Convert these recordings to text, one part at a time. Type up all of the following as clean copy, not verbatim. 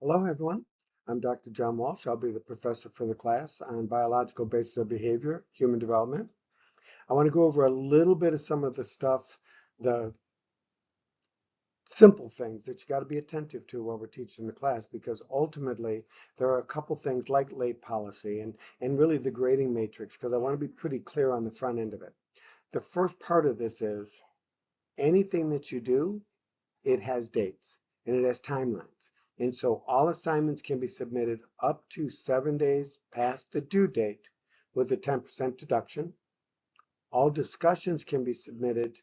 Hello, everyone. I'm Dr. John Walsh. I'll be the professor for the class on biological basis of behavior, human development. I want to go over a little bit of some of the stuff, the simple things that you got to be attentive to while we're teaching the class, because ultimately there are a couple things like late policy and really the grading matrix, because I want to be pretty clear on the front end of it. The first part of this is anything that you do, it has dates and it has timelines. And so all assignments can be submitted up to 7 days past the due date with a 10% deduction. All discussions can be submitted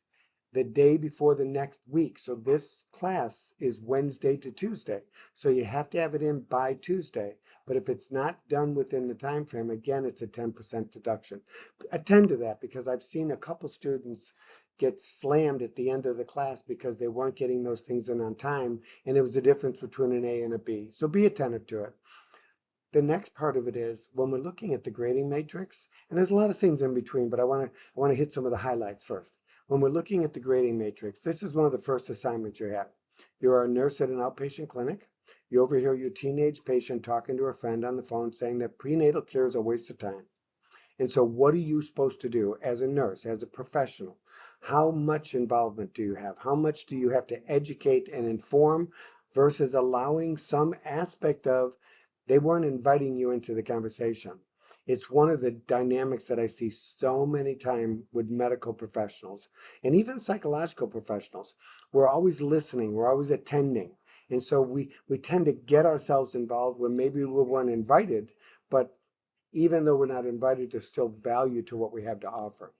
the day before the next week. So this class is Wednesday to Tuesday. So you have to have it in by Tuesday. But if it's not done within the time frame, again, it's a 10% deduction. Attend to that, because I've seen a couple students get slammed at the end of the class because they weren't getting those things in on time, and it was the difference between an A and a B. So be attentive to it. The next part of it is when we're looking at the grading matrix, and there's a lot of things in between, but I want to hit some of the highlights first. When we're looking at the grading matrix, this is one of the first assignments you have. You're a nurse at an outpatient clinic. You overhear your teenage patient talking to a friend on the phone saying that prenatal care is a waste of time. And so what are you supposed to do as a nurse, as a professional? How much involvement do you have? How much do you have to educate and inform versus allowing some aspect of they weren't inviting you into the conversation? It's one of the dynamics that I see so many times with medical professionals and even psychological professionals. We're always listening, we're always attending. And so we tend to get ourselves involved when maybe we weren't invited, but even though we're not invited, there's still value to what we have to offer.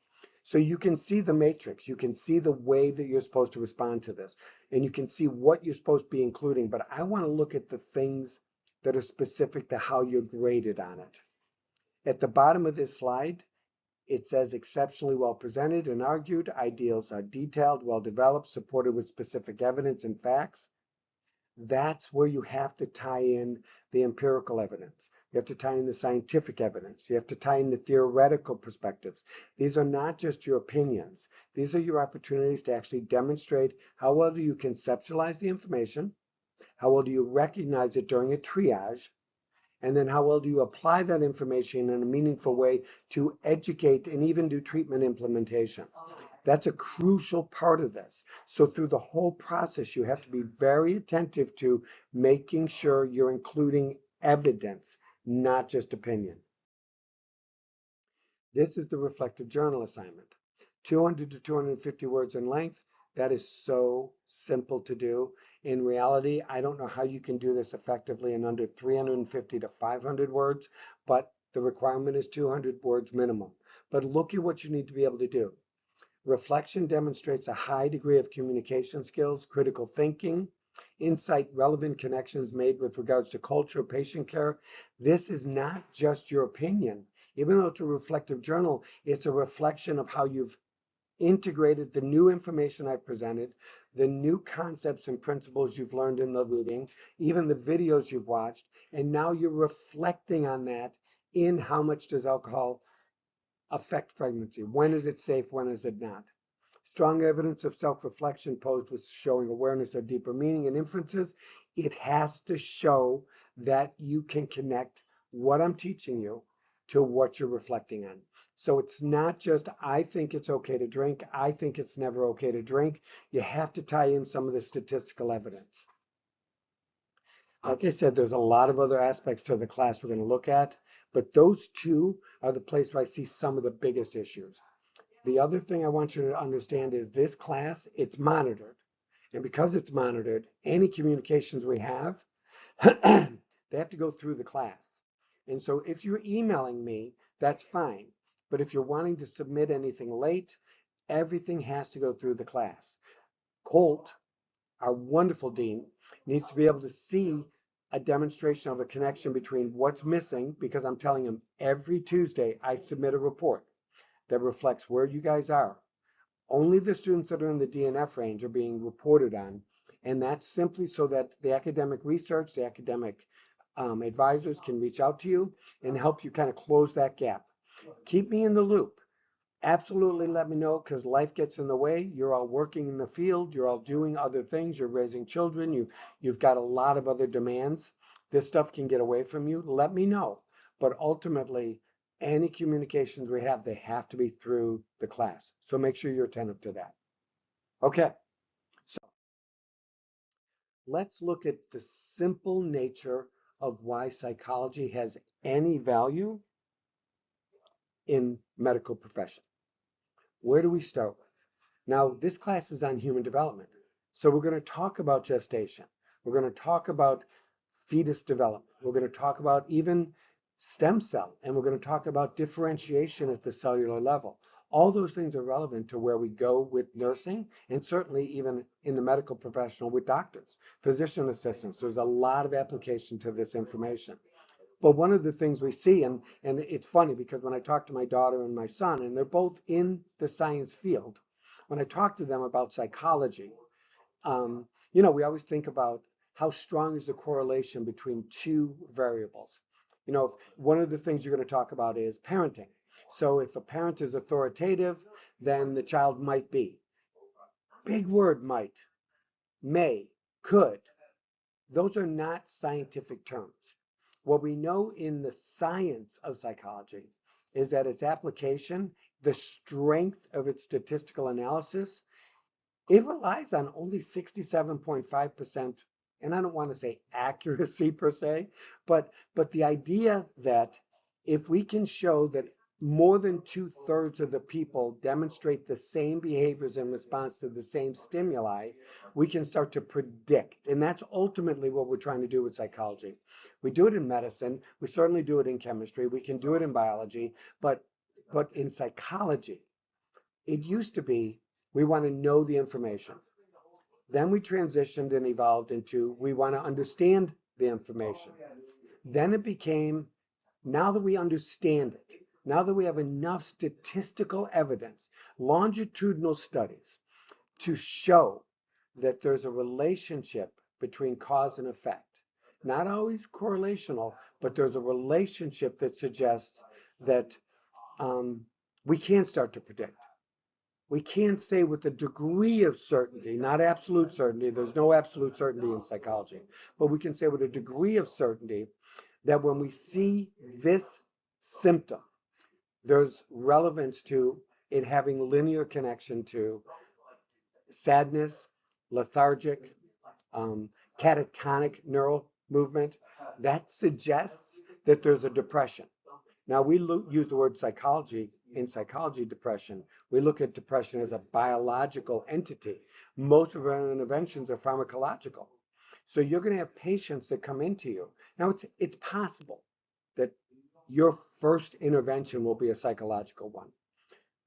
So you can see the matrix, you can see the way that you're supposed to respond to this, and you can see what you're supposed to be including. But I want to look at the things that are specific to how you're graded on it. At the bottom of this slide, it says exceptionally well presented and argued. Ideals are detailed, well developed, supported with specific evidence and facts. That's where you have to tie in the empirical evidence. You have to tie in the scientific evidence. You have to tie in the theoretical perspectives. These are not just your opinions. These are your opportunities to actually demonstrate how well do you conceptualize the information, how well do you recognize it during a triage, and then how well do you apply that information in a meaningful way to educate and even do treatment implementation. That's a crucial part of this. So through the whole process, you have to be very attentive to making sure you're including evidence, not just opinion. This is the reflective journal assignment. 200 to 250 words in length. That is so simple to do. In reality, I don't know how you can do this effectively in under 350 to 500 words, but the requirement is 200 words minimum. But look at what you need to be able to do. Reflection demonstrates a high degree of communication skills, critical thinking, insight, relevant connections made with regards to culture, patient care. This is not just your opinion. Even though it's a reflective journal, it's a reflection of how you've integrated the new information I've presented, the new concepts and principles you've learned in the reading, even the videos you've watched, and now you're reflecting on that in how much does alcohol affect pregnancy? When is it safe? When is it not? Strong evidence of self-reflection posed with showing awareness of deeper meaning and inferences. It has to show that you can connect what I'm teaching you to what you're reflecting on. So it's not just, I think it's okay to drink, I think it's never okay to drink. You have to tie in some of the statistical evidence. Like I said, there's a lot of other aspects to the class we're going to look at, but those two are the place where I see some of the biggest issues. The other thing I want you to understand is this class, it's monitored. And because it's monitored, any communications we have, they have to go through the class. And so if you're emailing me, that's fine. But if you're wanting to submit anything late, everything has to go through the class. Colt, our wonderful dean, needs to be able to see a demonstration of a connection between what's missing, because I'm telling him every Tuesday I submit a report that reflects where you guys are. Only the students that are in the DNF range are being reported on, and that's simply so that the academic research, the academic advisors can reach out to you and help you kind of close that gap. Keep me in the loop. Absolutely let me know, because life gets in the way. You're all working in the field, you're all doing other things, you're raising children, you've got a lot of other demands. this stuff can get away from you, let me know. But ultimately, any communications we have, they have to be through the class. So make sure you're attentive to that. Okay, so let's look at the simple nature of why psychology has any value in medical profession. Where do we start with? Now, this class is on human development. So we're going to talk about gestation. We're going to talk about fetus development. We're going to talk about even stem cell, and we're going to talk about differentiation at the cellular level. All those things are relevant to where we go with nursing, and certainly even in the medical professional with doctors, physician assistants. There's a lot of application to this information. But one of the things we see, and it's funny because when I talk to my daughter and my son, and they're both in the science field, when I talk to them about psychology, we always think about how strong is the correlation between two variables. One of the things you're going to talk about is parenting. So if a parent is authoritative, then the child might be. Big word, might, may, could. Those are not scientific terms. What we know in the science of psychology is that its application, the strength of its statistical analysis, it relies on only 67.5%, and I don't want to say accuracy per se, but the idea that if we can show that more than 2/3 of the people demonstrate the same behaviors in response to the same stimuli, we can start to predict. And that's ultimately what we're trying to do with psychology. We do it in medicine, we certainly do it in chemistry, we can do it in biology, but in psychology, it used to be we want to know the information. Then we transitioned and evolved into we want to understand the information. Then it became now that we understand it, now that we have enough statistical evidence, longitudinal studies to show that there's a relationship between cause and effect. Not always correlational, but there's a relationship that suggests that we can start to predict. We can't say with a degree of certainty, not absolute certainty, there's no absolute certainty in psychology, but we can say with a degree of certainty that when we see this symptom, there's relevance to it having linear connection to sadness, lethargic, catatonic neural movement. That suggests that there's a depression. Now, we use the word psychology. In psychology, depression, we look at depression as a biological entity. Most of our interventions are pharmacological. So you're going to have patients that come into you. Now, it's possible that your first intervention will be a psychological one.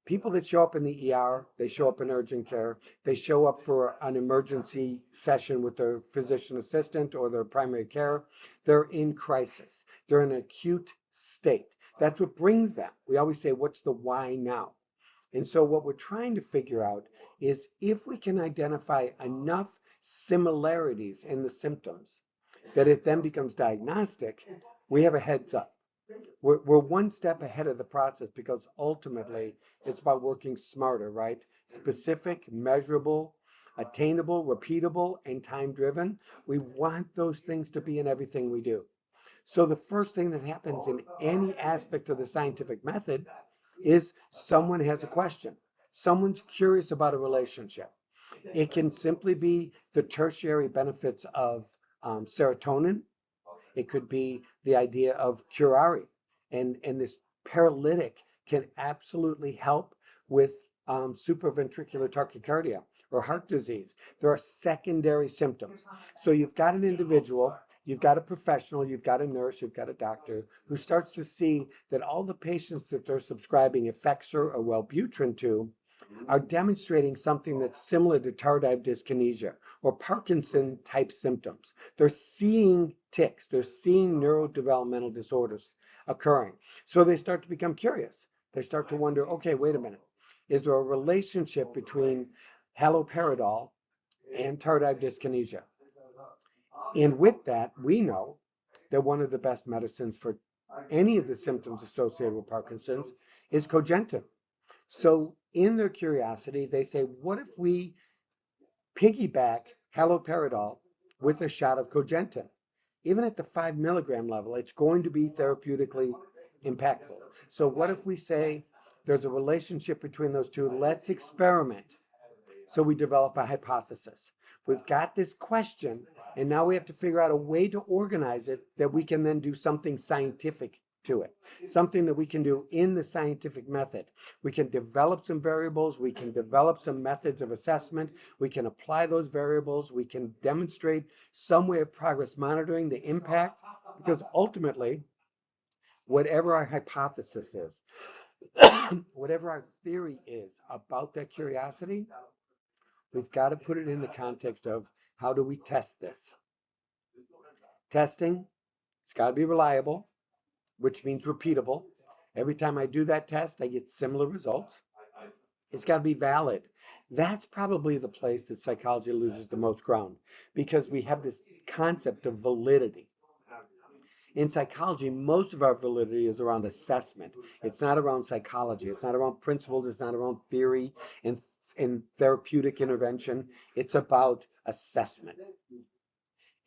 People that show up in the ER, they show up in urgent care, they show up for an emergency session with their physician assistant or their primary care, they're in crisis. They're in an acute state. That's what brings them. We always say, what's the why now? And so what we're trying to figure out is if we can identify enough similarities in the symptoms that it then becomes diagnostic, we have a heads up. We're one step ahead of the process because ultimately it's about working smarter, right? Specific, measurable, attainable, repeatable, and time driven. We want those things to be in everything we do. So the first thing that happens in any aspect of the scientific method is someone has a question. Someone's curious about a relationship. It can simply be the tertiary benefits of serotonin. It could be the idea of curare, and this paralytic can absolutely help with supraventricular tachycardia or heart disease. There are secondary symptoms. So you've got an individual, you've got a professional, you've got a nurse, you've got a doctor who starts to see that all the patients that they're subscribing Effexor or Wellbutrin to are demonstrating something that's similar to tardive dyskinesia or Parkinson type symptoms. They're seeing tics, they're seeing neurodevelopmental disorders occurring. So they start to become curious. They start to wonder, okay, wait a minute. Is there a relationship between haloperidol and tardive dyskinesia? And with that, we know that one of the best medicines for any of the symptoms associated with Parkinson's is cogentin. So in their curiosity, they say, what if we piggyback haloperidol with a shot of cogentin? even at the 5 milligram level, it's going to be therapeutically impactful. So what if we say there's a relationship between those two? Let's experiment. So we develop a hypothesis. We've got this question, and now we have to figure out a way to organize it that we can then do something scientific to it, something that we can do in the scientific method. We can develop some variables, we can develop some methods of assessment, we can apply those variables, we can demonstrate some way of progress monitoring the impact, because ultimately, whatever our hypothesis is, whatever our theory is about that curiosity, we've got to put it in the context of how do we test this? Testing, it's got to be reliable, which means repeatable. Every time I do that test, I get similar results. It's got to be valid. That's probably the place that psychology loses the most ground because we have this concept of validity. In psychology, most of our validity is around assessment. It's not around psychology. It's not around principles. It's not around theory and therapeutic intervention. It's about assessment.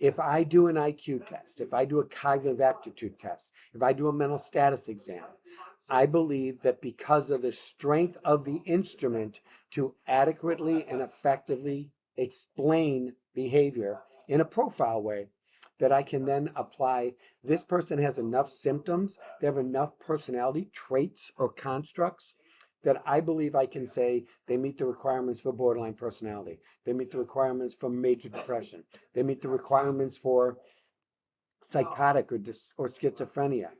If I do an IQ test, if I do a cognitive aptitude test, if I do a mental status exam, I believe that because of the strength of the instrument to adequately and effectively explain behavior in a profile way, that I can then apply this person has enough symptoms, they have enough personality traits or constructs that I believe I can say they meet the requirements for borderline personality. They meet the requirements for major depression. They meet the requirements for psychotic or schizophrenia.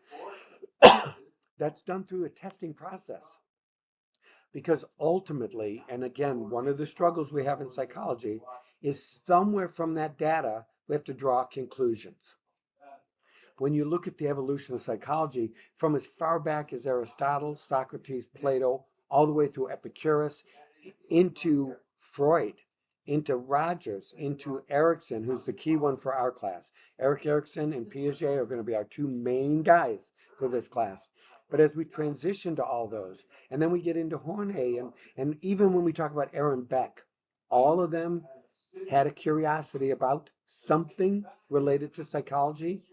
That's done through a testing process. Because ultimately, and again, one of the struggles we have in psychology is somewhere from that data, we have to draw conclusions. When you look at the evolution of psychology, from as far back as Aristotle, Socrates, Plato, all the way through Epicurus, into Freud, into Rogers, into Erickson, who's the key one for our class. Erik Erikson and Piaget are going to be our two main guys for this class. But as we transition to all those, and then we get into Horney, and even when we talk about Aaron Beck, all of them had a curiosity about something related to psychology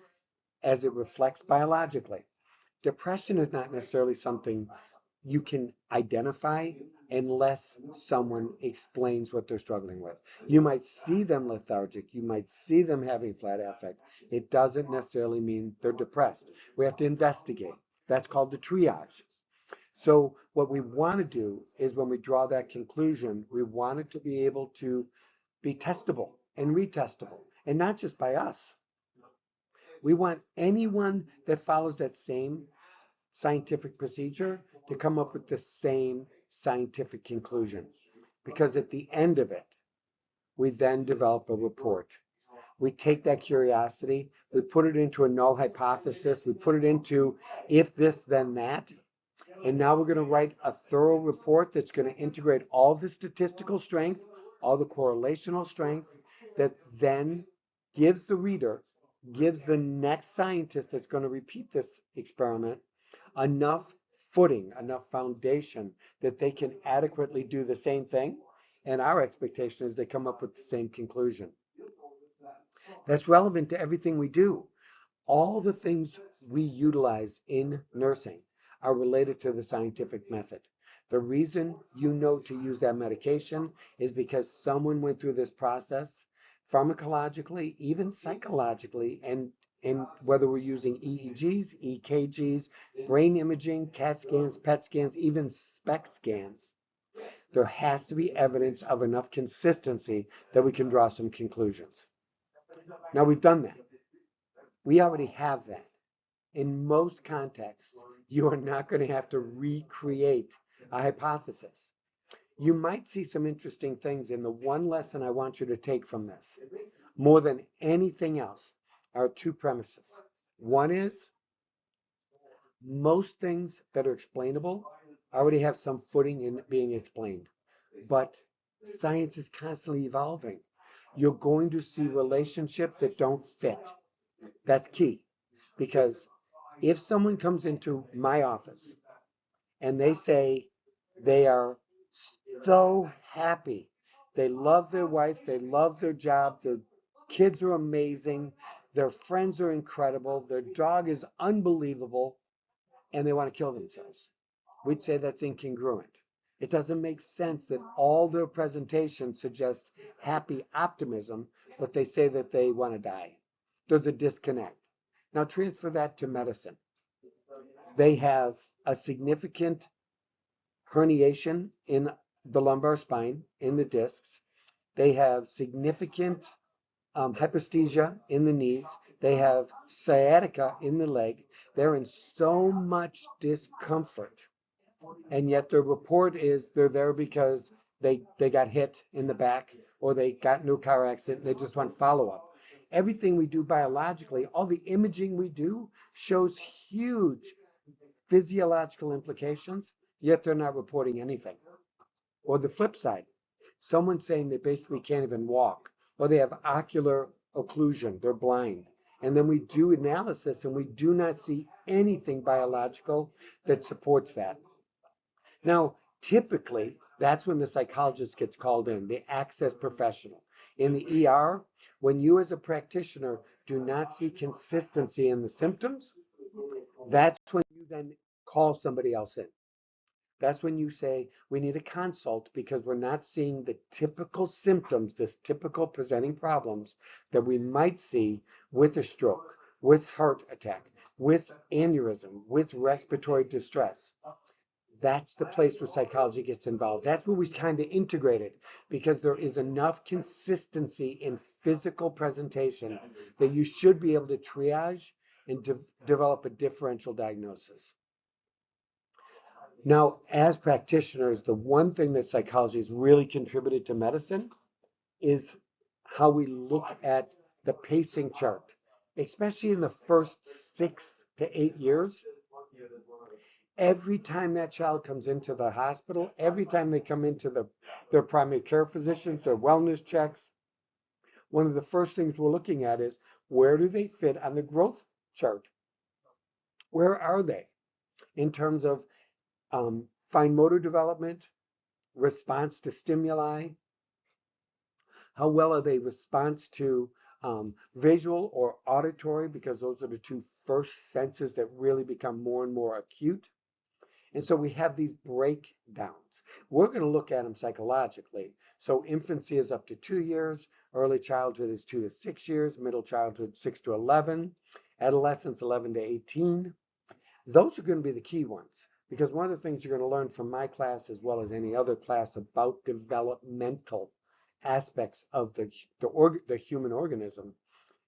as it reflects biologically. Depression is not necessarily something you can identify unless someone explains what they're struggling with. You might see them lethargic, you might see them having flat affect. It doesn't necessarily mean they're depressed. We have to investigate. That's called the triage. So what we want to do is when we draw that conclusion, we want it to be able to be testable and retestable, and not just by us. We want anyone that follows that same scientific procedure to come up with the same scientific conclusion. Because at the end of it, we then develop a report. We take that curiosity, we put it into a null hypothesis, we put it into if this, then that. And now we're going to write a thorough report that's going to integrate all the statistical strength, all the correlational strength, that then gives the reader, gives the next scientist that's going to repeat this experiment enough footing, enough foundation that they can adequately do the same thing. And our expectation is they come up with the same conclusion. That's relevant to everything we do. All the things we utilize in nursing are related to the scientific method. The reason you know to use that medication is because someone went through this process pharmacologically, even psychologically, and whether we're using EEGs, EKGs, brain imaging, CAT scans, PET scans, even SPECT scans, there has to be evidence of enough consistency that we can draw some conclusions. Now we've done that. We already have that. In most contexts, you are not going to have to recreate a hypothesis. You might see some interesting things in the one lesson I want you to take from this. More than anything else, are two premises. One is most things that are explainable already have some footing in being explained, but science is constantly evolving. You're going to see relationships that don't fit. That's key because if someone comes into my office and they say they are so happy, they love their wife, they love their job, their kids are amazing, Their friends are incredible. Their dog is unbelievable, and they want to kill themselves. We'd say that's incongruent. It doesn't make sense that all their presentation suggests happy optimism, but they say that they want to die. There's a disconnect. Now transfer that to medicine. They have a significant herniation in the lumbar spine, in the discs. They have significant hyposthesia in the knees. They have sciatica in the leg. They're in so much discomfort. And yet their report is they're there because they got hit in the back or they got into a car accident and they just want follow-up. Everything we do biologically, all the imaging we do shows huge physiological implications, yet they're not reporting anything. Or the flip side, someone saying they basically can't even walk, or they have ocular occlusion, they're blind. And then we do analysis and we do not see anything biological that supports that. Now, typically, that's when the psychologist gets called in, the access professional. In the ER, when you as a practitioner do not see consistency in the symptoms, that's when you then call somebody else in. That's when you say, we need a consult because we're not seeing the typical symptoms, this typical presenting problems that we might see with a stroke, with heart attack, with aneurysm, with respiratory distress. That's the place where psychology gets involved. That's where we kind of integrate it because there is enough consistency in physical presentation that you should be able to triage and develop a differential diagnosis. Now, as practitioners, the one thing that psychology has really contributed to medicine is how we look at the pacing chart, especially in the first 6 to 8 years. Every time that child comes into the hospital, every time they come into their primary care physicians, their wellness checks, one of the first things we're looking at is where do they fit on the growth chart? Where are they in terms of fine motor development, response to stimuli? How well are they response to visual or auditory? Because those are the two first senses that really become more and more acute. And so we have these breakdowns. We're going to look at them psychologically. So infancy is up to 2 years, early childhood is 2 to 6 years, middle childhood 6 to 11, adolescence 11 to 18. Those are going to be the key ones because one of the things you're going to learn from my class as well as any other class about developmental aspects of the human organism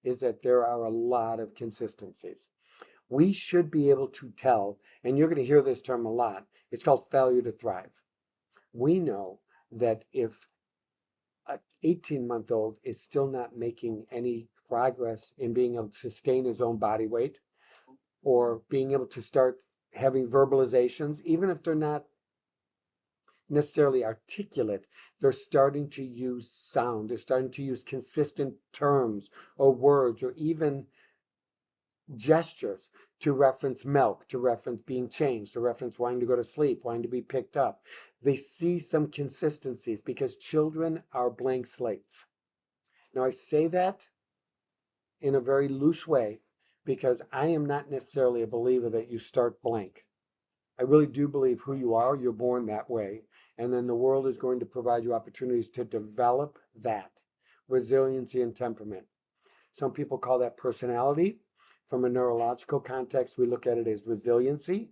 is that there are a lot of consistencies. We should be able to tell, and you're going to hear this term a lot, it's called failure to thrive. We know that if an 18-month-old is still not making any progress in being able to sustain his own body weight or being able to start having verbalizations, even if they're not necessarily articulate, they're starting to use sound, they're starting to use consistent terms or words or even gestures to reference milk, to reference being changed, to reference wanting to go to sleep, wanting to be picked up. They see some consistencies because children are blank slates. Now, I say that in a very loose way because I am not necessarily a believer that you start blank. I really do believe who you are, you're born that way. And then the world is going to provide you opportunities to develop that resiliency and temperament. Some people call that personality. From a neurological context, we look at it as resiliency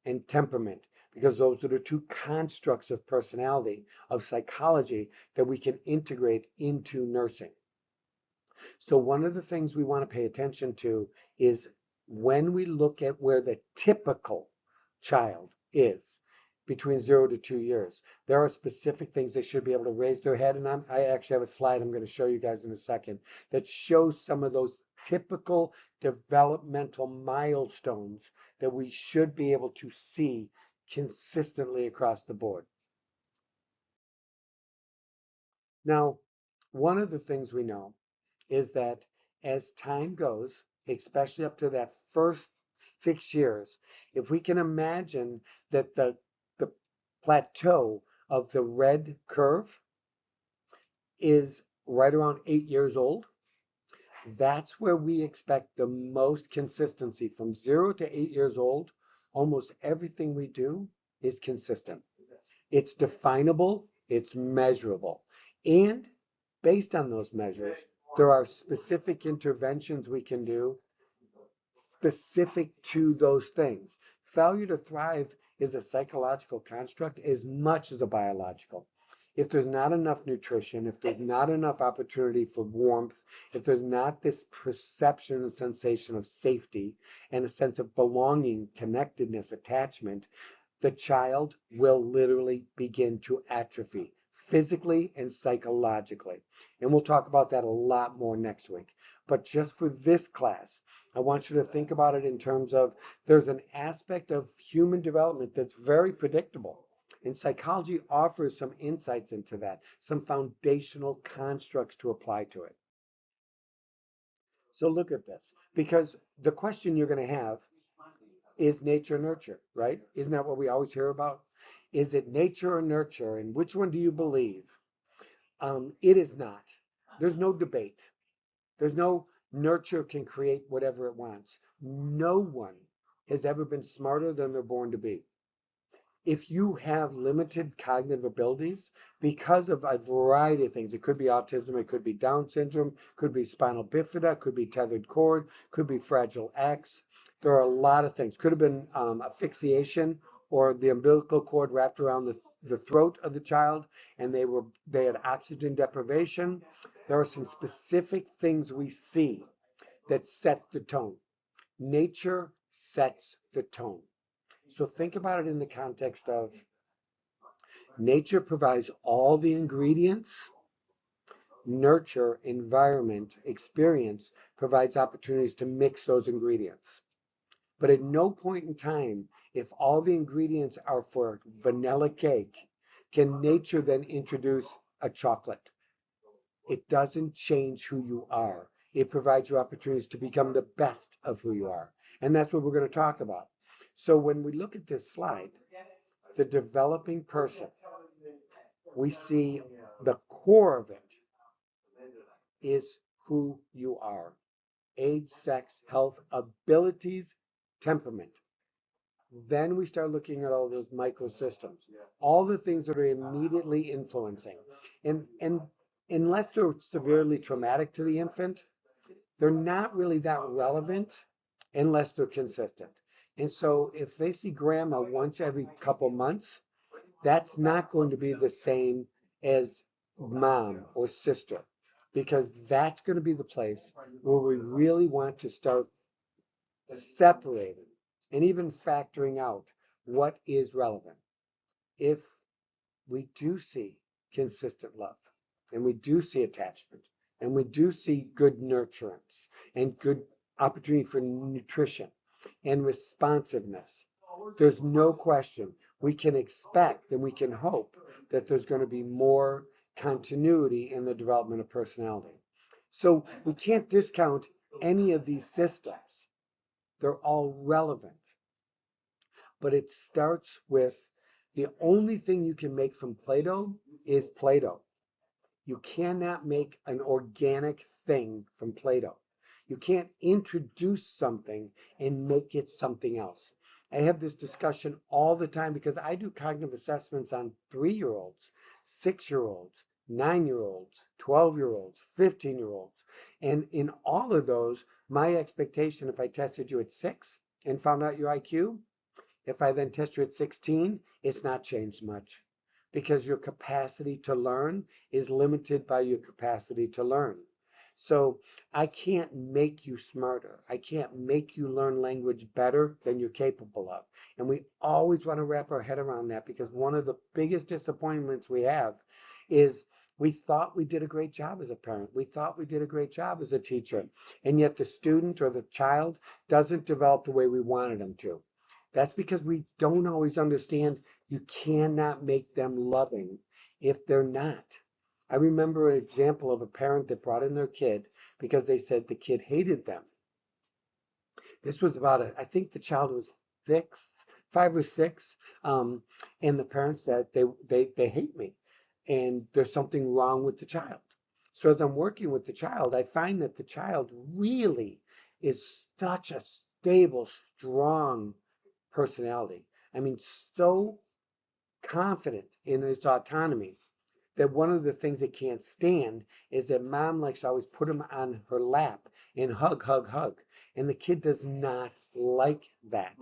and temperament because those are the two constructs of personality, of psychology that we can integrate into nursing. So one of the things we want to pay attention to is when we look at where the typical child is between 0 to 2 years, there are specific things they should be able to raise their head. And I actually have a slide I'm going to show you guys in a second that shows some of those typical developmental milestones that we should be able to see consistently across the board. Now, one of the things we know is that as time goes, especially up to that first 6 years, if we can imagine that the plateau of the red curve is right around 8 years old, That's where we expect the most consistency. From 0 to 8 years old, almost everything we do is consistent. It's definable, it's measurable. And based on those measures, there are specific interventions we can do specific to those things. Failure to thrive is a psychological construct as much as a biological. If there's not enough nutrition, if there's not enough opportunity for warmth, if there's not this perception and sensation of safety and a sense of belonging, connectedness, attachment, the child will literally begin to atrophy physically and psychologically. And we'll talk about that a lot more next week. But just for this class, I want you to think about it in terms of there's an aspect of human development that's very predictable. And psychology offers some insights into that, some foundational constructs to apply to it. So look at this, because the question you're going to have is nature nurture, right? Isn't that what we always hear about? Is it nature or nurture? And which one do you believe? It is not. There's no debate. There's no nurture can create whatever it wants. No one has ever been smarter than they're born to be. If you have limited cognitive abilities because of a variety of things, it could be autism, it could be Down syndrome, could be spinal bifida, could be tethered cord, could be Fragile X. There are a lot of things. Could have been asphyxiation or the umbilical cord wrapped around the throat of the child, and they had oxygen deprivation. There are some specific things we see that set the tone. Nature sets the tone. So think about it in the context of nature provides all the ingredients, nurture, environment, experience provides opportunities to mix those ingredients. But at no point in time, if all the ingredients are for vanilla cake, can nature then introduce a chocolate. It doesn't change who you are. It provides you opportunities to become the best of who you are. And that's what we're going to talk about. So when we look at this slide, the developing person, we see the core of it is who you are. Age, sex, health, abilities, temperament. Then we start looking at all those microsystems, all the things that are immediately influencing. And unless they're severely traumatic to the infant, they're not really that relevant unless they're consistent. And so if they see grandma once every couple months, that's not going to be the same as mom or sister, because that's going to be the place where we really want to start separating and even factoring out what is relevant. If we do see consistent love, and we do see attachment, and we do see good nurturance and good opportunity for nutrition and responsiveness, there's no question we can expect and we can hope that there's going to be more continuity in the development of personality. So we can't discount any of these systems. They're all relevant. But it starts with the only thing you can make from Play-Doh is Play-Doh. You cannot make an organic thing from Play-Doh. You can't introduce something and make it something else. I have this discussion all the time because I do cognitive assessments on 3-year-olds, 6-year-olds, 9-year-olds, 12-year-olds, 15-year-olds. And in all of those, my expectation if I tested you at 6 and found out your IQ, if I then test you at 16, it's not changed much because your capacity to learn is limited by your capacity to learn. So I can't make you smarter. I can't make you learn language better than you're capable of. And we always want to wrap our head around that because one of the biggest disappointments we have is we thought we did a great job as a parent. We thought we did a great job as a teacher. And yet the student or the child doesn't develop the way we wanted them to. That's because we don't always understand you cannot make them loving if they're not. I remember an example of a parent that brought in their kid because they said the kid hated them. This was I think the child was 5 or 6, and the parents said they hate me, and there's something wrong with the child. So as I'm working with the child, I find that the child really is such a stable, strong personality. I mean, so confident in his autonomy that one of the things it can't stand is that mom likes to always put him on her lap and hug, hug, hug. And the kid does not like that.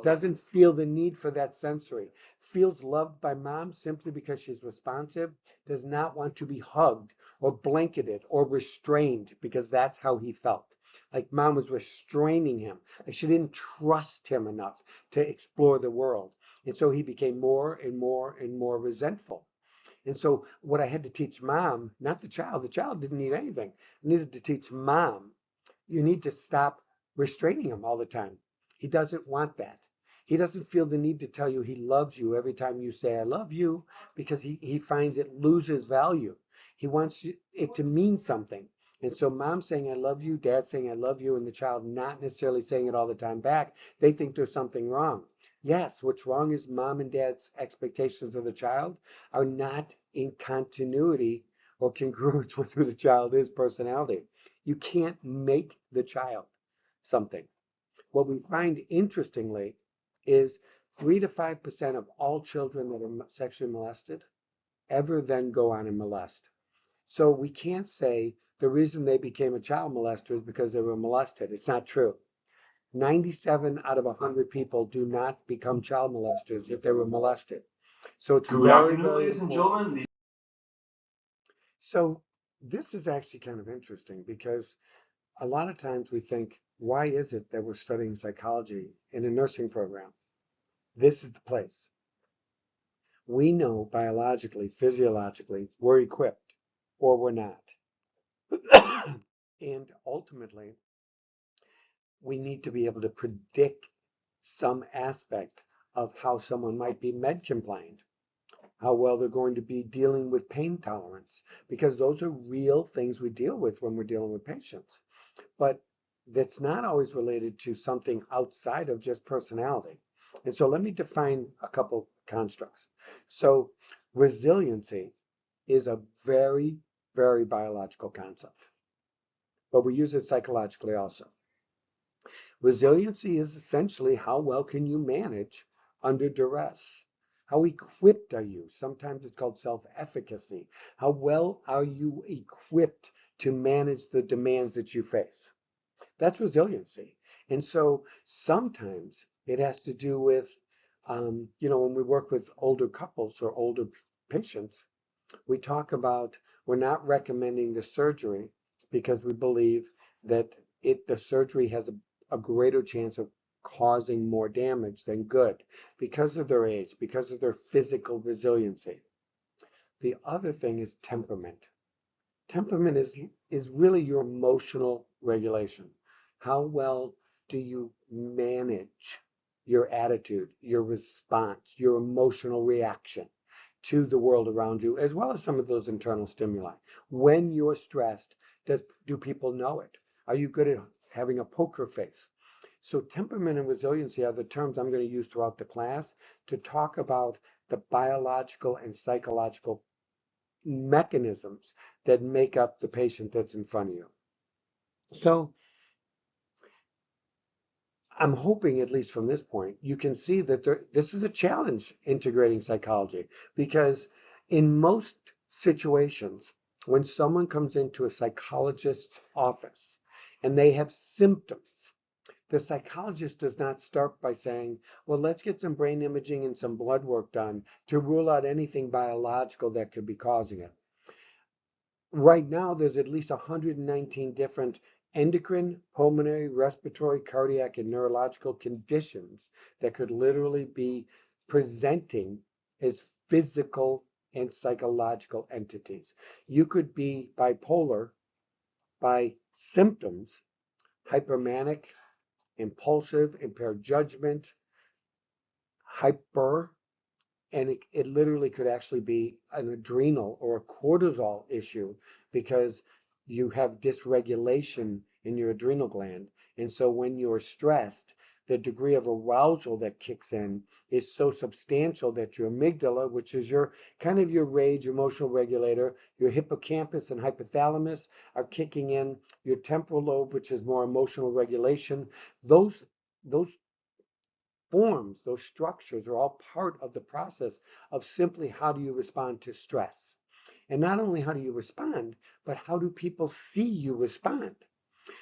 Doesn't feel the need for that sensory. Feels loved by mom simply because she's responsive. Does not want to be hugged or blanketed or restrained because that's how he felt. Like mom was restraining him. Like she didn't trust him enough to explore the world. And so he became more and more and more resentful. And so what I had to teach mom, not the child didn't need anything. I needed to teach mom, you need to stop restraining him all the time. He doesn't want that. He doesn't feel the need to tell you he loves you every time you say, I love you, because he finds it loses value. He wants it to mean something. And so mom saying, I love you, dad saying, I love you, and the child not necessarily saying it all the time back, they think there's something wrong. Yes, what's wrong is mom and dad's expectations of the child are not in continuity or congruence with who the child is personality. You can't make the child something. What we find interestingly is 3 to 5% of all children that are sexually molested ever then go on and molest. So we can't say the reason they became a child molester is because they were molested. It's not true. 97 out of 100 people do not become child molesters if they were molested. So it's Good very, afternoon, very ladies and important. gentlemen. So this is actually kind of interesting because a lot of times we think, why is it that we're studying psychology in a nursing program? This is the place. We know biologically, physiologically, we're equipped or we're not. And ultimately, we need to be able to predict some aspect of how someone might be med compliant, how well they're going to be dealing with pain tolerance, because those are real things we deal with when we're dealing with patients. But that's not always related to something outside of just personality. And so let me define a couple constructs. So resiliency is a very, very biological concept, but we use it psychologically also. Resiliency is essentially how well can you manage under duress? How equipped are you? Sometimes it's called self-efficacy. How well are you equipped to manage the demands that you face? That's resiliency. And so sometimes it has to do with, when we work with older couples or older patients, we talk about we're not recommending the surgery because we believe that the surgery has a greater chance of causing more damage than good because of their age, because of their physical resiliency. The other thing is temperament. Temperament is really your emotional regulation. How well do you manage your attitude, your response, your emotional reaction to the world around you, as well as some of those internal stimuli? When you're stressed, do people know it? Are you good at having a poker face? So temperament and resiliency are the terms I'm going to use throughout the class to talk about the biological and psychological mechanisms that make up the patient that's in front of you. So I'm hoping, at least from this point, you can see that this is a challenge integrating psychology because in most situations, when someone comes into a psychologist's office and they have symptoms, the psychologist does not start by saying, well, let's get some brain imaging and some blood work done to rule out anything biological that could be causing it. Right now, there's at least 119 different endocrine, pulmonary, respiratory, cardiac, and neurological conditions that could literally be presenting as physical and psychological entities. You could be bipolar by symptoms, hypermanic, impulsive, impaired judgment, hyper, and it literally could actually be an adrenal or a cortisol issue because you have dysregulation in your adrenal gland. And so when you're stressed, the degree of arousal that kicks in is so substantial that your amygdala, which is your kind of your rage emotional regulator, your hippocampus and hypothalamus are kicking in, your temporal lobe, which is more emotional regulation, those forms, those structures are all part of the process of simply how do you respond to stress. And not only how do you respond, but how do people see you respond?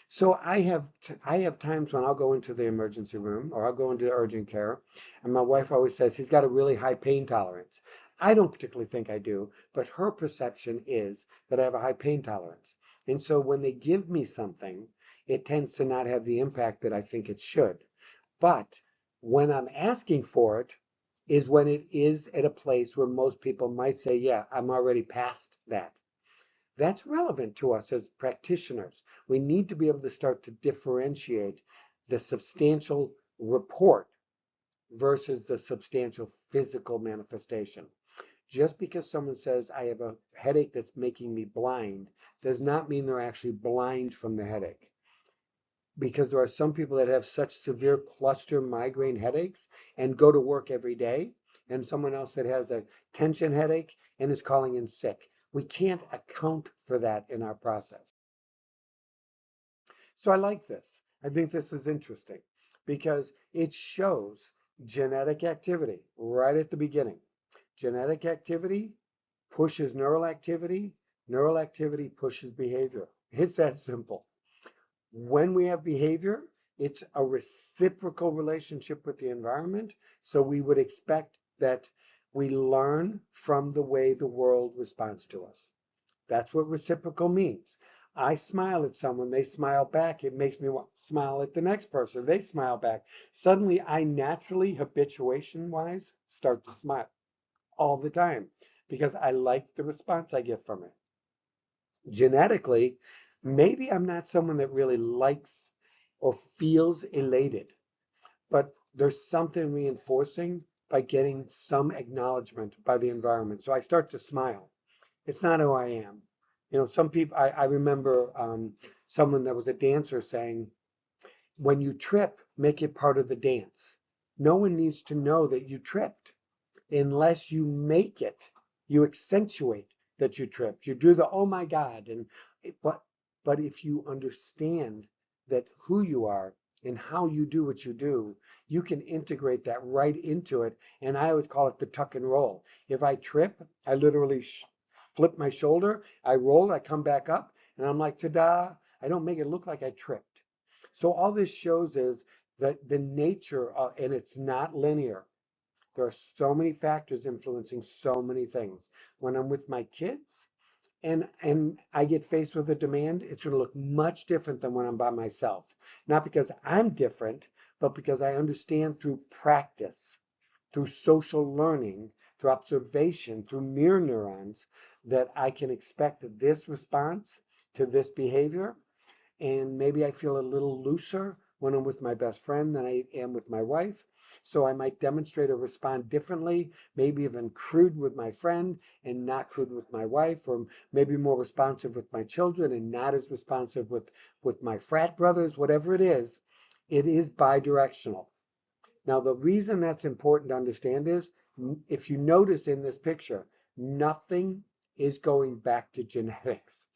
So I have times when I'll go into the emergency room or I'll go into urgent care, and my wife always says he's got a really high pain tolerance. I don't particularly think I do, but her perception is that I have a high pain tolerance. And so when they give me something, it tends to not have the impact that I think it should. But when I'm asking for it is when it is at a place where most people might say, yeah, I'm already past that. That's relevant to us as practitioners. We need to be able to start to differentiate the substantial report versus the substantial physical manifestation. Just because someone says, I have a headache that's making me blind, does not mean they're actually blind from the headache. Because there are some people that have such severe cluster migraine headaches and go to work every day, and someone else that has a tension headache and is calling in sick. We can't account for that in our process. So I like this. I think this is interesting because it shows genetic activity right at the beginning. Genetic activity pushes neural activity pushes behavior. It's that simple. When we have behavior, it's a reciprocal relationship with the environment. So we would expect that we learn from the way the world responds to us. That's what reciprocal means. I smile at someone, they smile back. It makes me want to smile at the next person. They smile back. Suddenly, I naturally, habituation wise, start to smile all the time because I like the response I get from it. Genetically, maybe I'm not someone that really likes or feels elated, but there's something reinforcing by getting some acknowledgement by the environment. So I start to smile. It's not who I am. You know, some people, I remember someone that was a dancer saying, when you trip, make it part of the dance. No one needs to know that you tripped unless you make it, you accentuate that you tripped. You do the oh my God, and but if you understand that who you are and how you do what you do, you can integrate that right into it. And I always call it the tuck and roll. If I trip, I literally flip my shoulder, I roll, I come back up, and I'm like, ta-da! I don't make it look like I tripped. So all this shows is that the nature of, and it's not linear. There are so many factors influencing so many things. When I'm with my kids and I get faced with a demand, it's going to look much different than when I'm by myself. Not because I'm different, but because I understand through practice, through social learning, through observation, through mirror neurons, that I can expect this response to this behavior, and maybe I feel a little looser when I'm with my best friend than I am with my wife. So I might demonstrate or respond differently, maybe even crude with my friend and not crude with my wife, or maybe more responsive with my children and not as responsive with my frat brothers, whatever it is bidirectional. Now, the reason that's important to understand is if you notice in this picture, nothing is going back to genetics.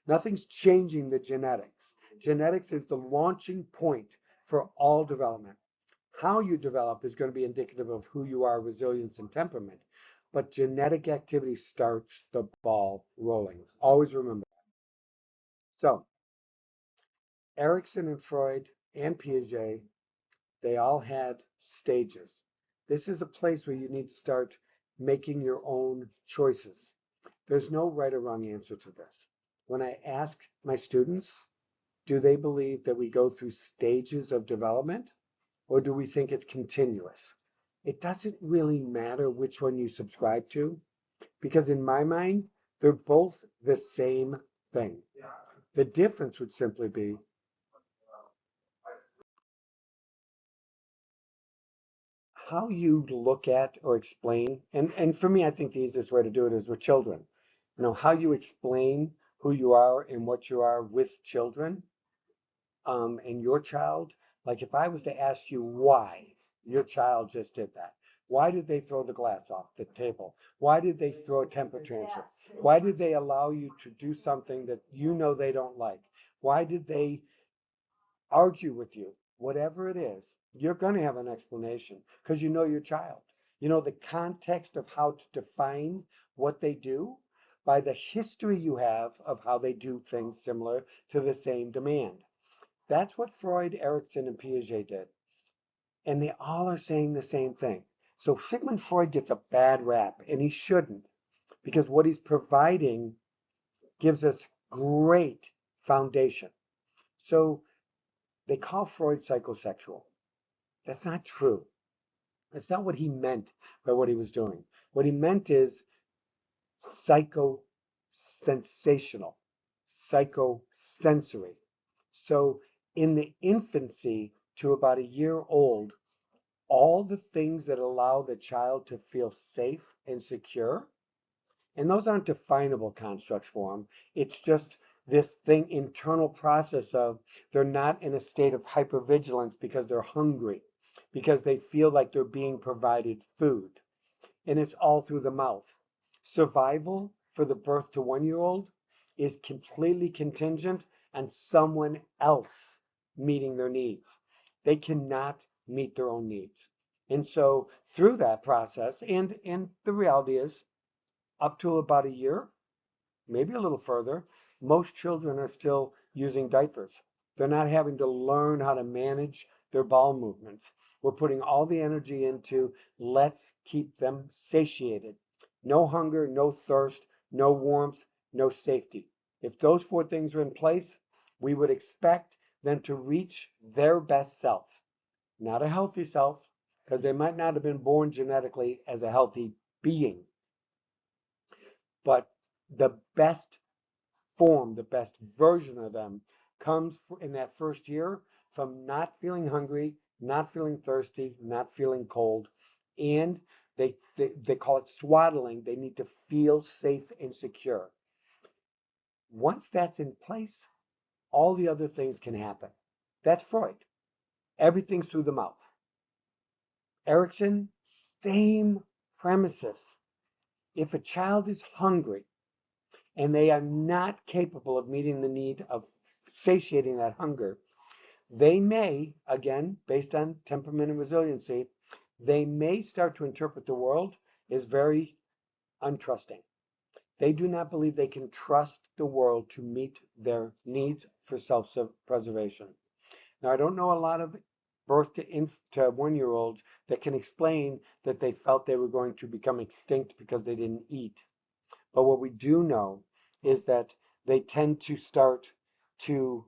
Nothing's changing the genetics. Genetics is the launching point for all development. How you develop is going to be indicative of who you are, resilience, and temperament. But genetic activity starts the ball rolling. Always remember. So, Erickson and Freud and Piaget, they all had stages. This is a place where you need to start making your own choices. There's no right or wrong answer to this. When I ask my students, do they believe that we go through stages of development or do we think it's continuous? It doesn't really matter which one you subscribe to because in my mind, they're both the same thing. The difference would simply be how you look at or explain, and for me, I think the easiest way to do it is with children. You know, how you explain who you are and what you are with children and your child Like if I was to ask you why your child just did that, why did they throw the glass off the table? Why did they throw a temper tantrum? Why did they allow you to do something that you know they don't like? Why did they argue with you? Whatever it is, you're going to have an explanation because you know your child. You know the context of how to define what they do by the history you have of how they do things similar to the same demand. That's what Freud, Erikson, and Piaget did. And they all are saying the same thing. So Sigmund Freud gets a bad rap, and he shouldn't, because what he's providing gives us great foundation. So they call Freud psychosexual. That's not true. That's not what he meant by what he was doing. What he meant is psychosensational, psychosensory. So in the infancy to about a year old, all the things that allow the child to feel safe and secure, and those aren't definable constructs for them. It's just this thing, internal process of they're not in a state of hypervigilance because they're hungry, because they feel like they're being provided food. And it's all through the mouth. Survival for the birth to 1 year old is completely contingent on someone else meeting their needs. They cannot meet their own needs. And so through that process, and the reality is up to about a year, maybe a little further, most children are still using diapers. They're not having to learn how to manage their bowel movements. We're putting all the energy into let's keep them satiated. No hunger, no thirst, no warmth, no safety. If those four things are in place, we would expect them to reach their best self, not a healthy self, because they might not have been born genetically as a healthy being, but the best form, the best version of them comes in that first year from not feeling hungry, not feeling thirsty, not feeling cold. And they call it swaddling. They need to feel safe and secure. Once that's in place, all the other things can happen. That's Freud. Everything's through the mouth. Erikson, same premises. If a child is hungry, and they are not capable of meeting the need of satiating that hunger, they may, again, based on temperament and resiliency, they may start to interpret the world as very untrusting. They do not believe they can trust the world to meet their needs for self-preservation. Now, I don't know a lot of birth to 1 year olds that can explain that they felt they were going to become extinct because they didn't eat. But what we do know is that they tend to start to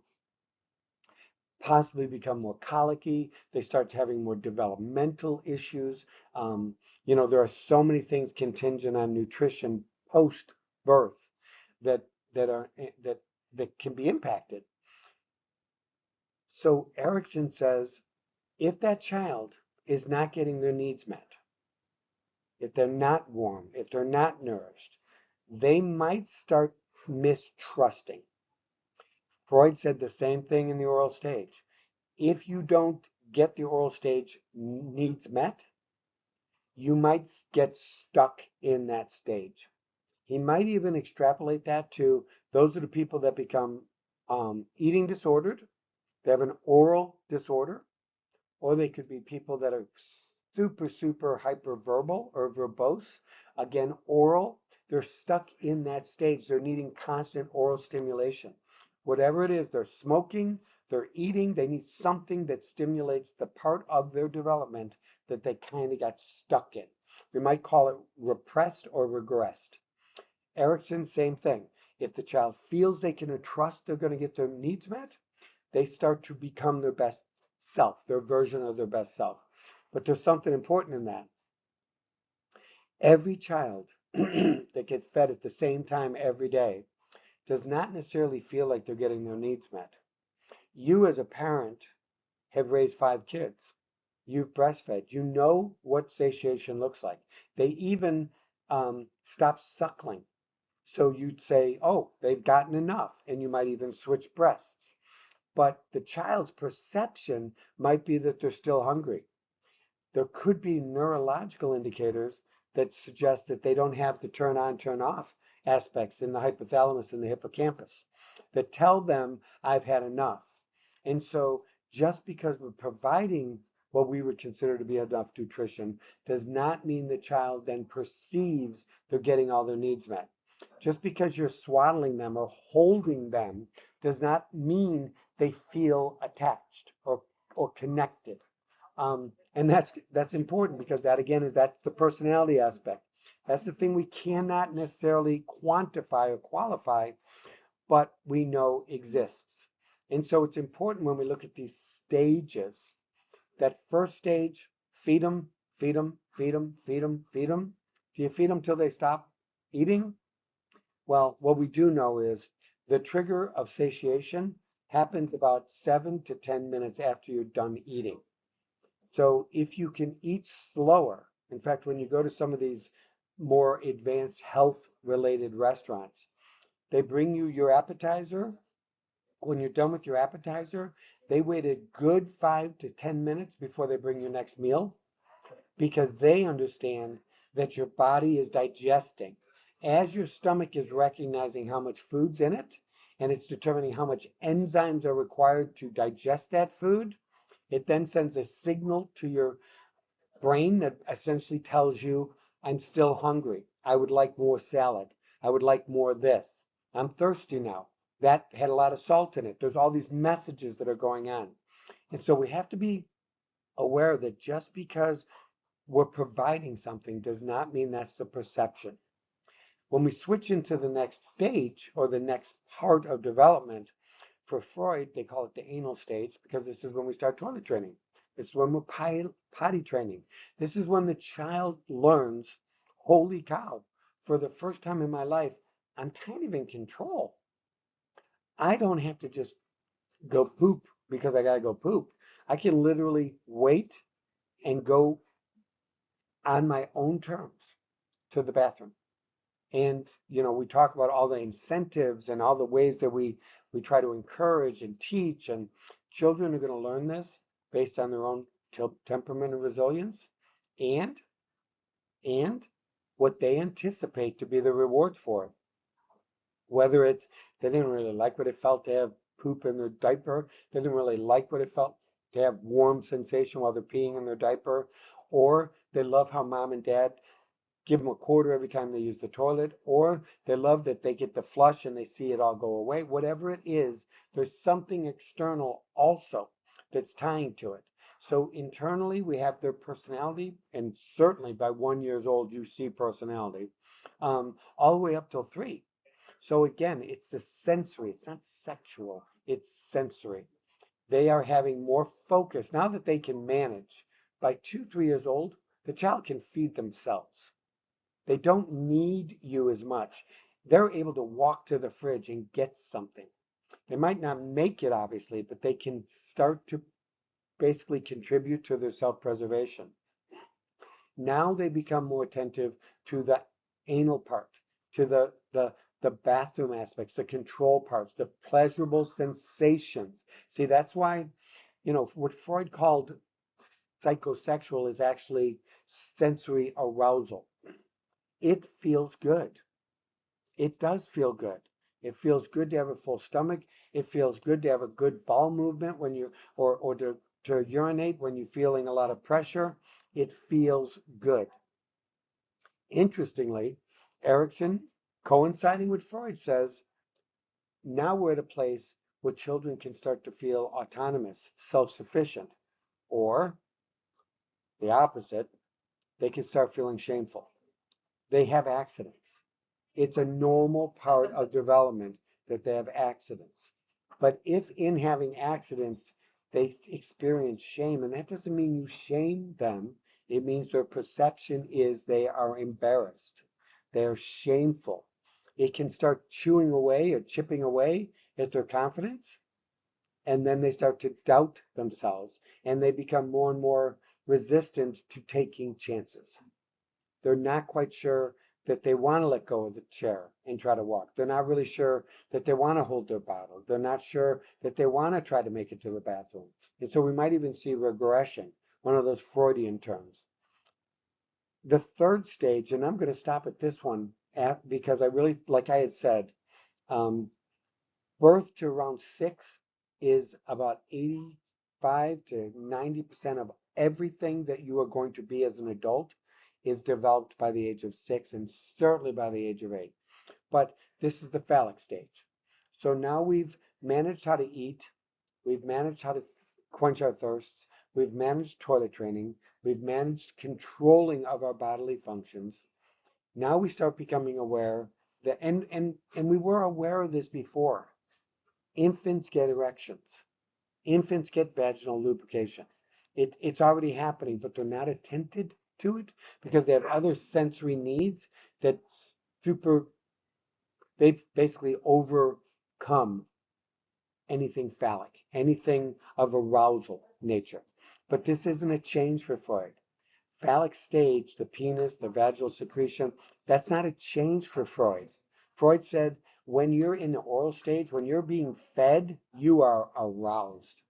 possibly become more colicky. They start having more developmental issues. Um, there are so many things contingent on nutrition post birth that that are that can be impacted. So Erickson says if that child is not getting their needs met, if they're not warm, if they're not nourished, they might start mistrusting. Freud said the same thing in the oral stage. If you don't get the oral stage needs met, you might get stuck in that stage. He might even extrapolate that to those are the people that become eating disordered, they have an oral disorder, or they could be people that are super, super hyperverbal or verbose. Again, oral, they're stuck in that stage. They're needing constant oral stimulation. Whatever it is, they're smoking, they're eating, they need something that stimulates the part of their development that they kind of got stuck in. We might call it repressed or regressed. Erikson, same thing. If the child feels they can trust they're going to get their needs met, they start to become their best self, their version of their best self. But there's something important in that. Every child that gets fed at the same time every day does not necessarily feel like they're getting their needs met. You, as a parent, have raised 5 kids. You've breastfed. You know what satiation looks like. They even stop suckling. So you'd say, oh, they've gotten enough. And you might even switch breasts. but the child's perception might be that they're still hungry. There could be neurological indicators that suggest that they don't have the turn on, turn off aspects in the hypothalamus and the hippocampus that tell them I've had enough. And so just because we're providing what we would consider to be enough nutrition does not mean the child then perceives they're getting all their needs met. Just because you're swaddling them or holding them does not mean they feel attached or connected. And that's important because that again that's the personality aspect. That's the thing we cannot necessarily quantify or qualify, but we know exists. And so it's important when we look at these stages, that first stage, feed them, feed them, feed them, feed them, feed them. Do you feed them till they stop eating? Well, what we do know is the trigger of satiation happens about 7 to 10 minutes after you're done eating. So if you can eat slower, in fact, when you go to some of these more advanced health related restaurants, they bring you your appetizer. When you're done with your appetizer, they wait a good 5 to 10 minutes before they bring your next meal because they understand that your body is digesting. As your stomach is recognizing how much food's in it and it's determining how much enzymes are required to digest that food, it then sends a signal to your brain that essentially tells you, I'm still hungry. I would like more salad. I would like more of this. I'm thirsty now. That had a lot of salt in it. There's all these messages that are going on. And so we have to be aware that just because we're providing something does not mean that's the perception. When we switch into the next stage or the next part of development, for Freud, they call it the anal stage because this is when we start toilet training. This is when we're potty training. This is when the child learns, holy cow, for the first time in my life, I'm kind of in control. I don't have to just go poop because I gotta go poop. I can literally wait and go on my own terms to the bathroom. And we talk about all the incentives and all the ways that we try to encourage and teach, and children are going to learn this based on their own temperament and resilience, and and what they anticipate to be the rewards for it. Whether it's they didn't really like what it felt to have poop in their diaper, they didn't really like what it felt to have warm sensation while they're peeing in their diaper, or they love how mom and dad give them a quarter every time they use the toilet, or they love that they get the flush and they see it all go away. Whatever it is, there's something external also that's tying to it. So internally, we have their personality, and certainly by 1 year old, you see personality, all the way up till 3. So again, it's the sensory. It's not sexual. It's sensory. They are having more focus now that they can manage. By 2, 3 years old, the child can feed themselves. They don't need you as much. They're able to walk to the fridge and get something. They might not make it, obviously, but they can start to basically contribute to their self-preservation. Now they become more attentive to the anal part, to the bathroom aspects, the control parts, the pleasurable sensations. See, that's why, what Freud called psychosexual is actually sensory arousal. It feels good. It does feel good. It feels good to have a full stomach. It feels good to have a good bowel movement when you or to urinate when you're feeling a lot of pressure. It feels good. Interestingly, Erickson, coinciding with Freud, says now we're at a place where children can start to feel autonomous, self-sufficient, or the opposite, they can start feeling shameful. They have accidents. It's a normal part of development that they have accidents. But if in having accidents, they experience shame, and that doesn't mean you shame them, it means their perception is they are embarrassed. They are shameful. It can start chewing away or chipping away at their confidence, and then they start to doubt themselves, and they become more and more resistant to taking chances. They're not quite sure that they want to let go of the chair and try to walk. They're not really sure that they want to hold their bottle. They're not sure that they want to try to make it to the bathroom. And so we might even see regression, one of those Freudian terms. The third stage, and I'm going to stop at this one because I really, like I had said, um, birth to around 6 is about 85 to 90% of everything that you are going to be as an adult is developed by the age of 6 and certainly by the age of 8. But this is the phallic stage. So now we've managed how to eat, we've managed how to quench our thirsts, we've managed toilet training, we've managed controlling of our bodily functions. Now we start becoming aware that, and we were aware of this before. Infants get erections. Infants get vaginal lubrication. It's already happening, but they're not attended to it because they have other sensory needs that they've basically overcome anything phallic, anything of arousal nature. But this isn't a change for Freud. Phallic stage, the penis, the vaginal secretion, that's not a change for Freud. Freud said when you're in the oral stage, when you're being fed, you are aroused.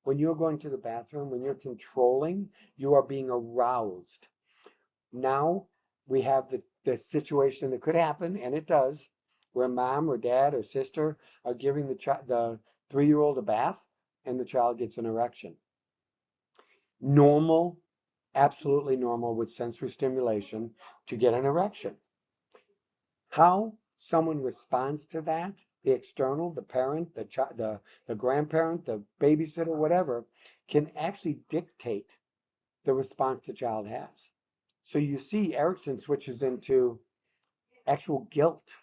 When you're going to the bathroom, when you're controlling, you are being aroused. Now we have the situation that could happen, and it does, where mom or dad or sister are giving the 3-year-old a bath and the child gets an erection. Normal, absolutely normal with sensory stimulation to get an erection. How someone responds to that, the external, the parent, the grandparent, the babysitter, whatever, can actually dictate the response the child has. So you see Erickson switches into actual guilt.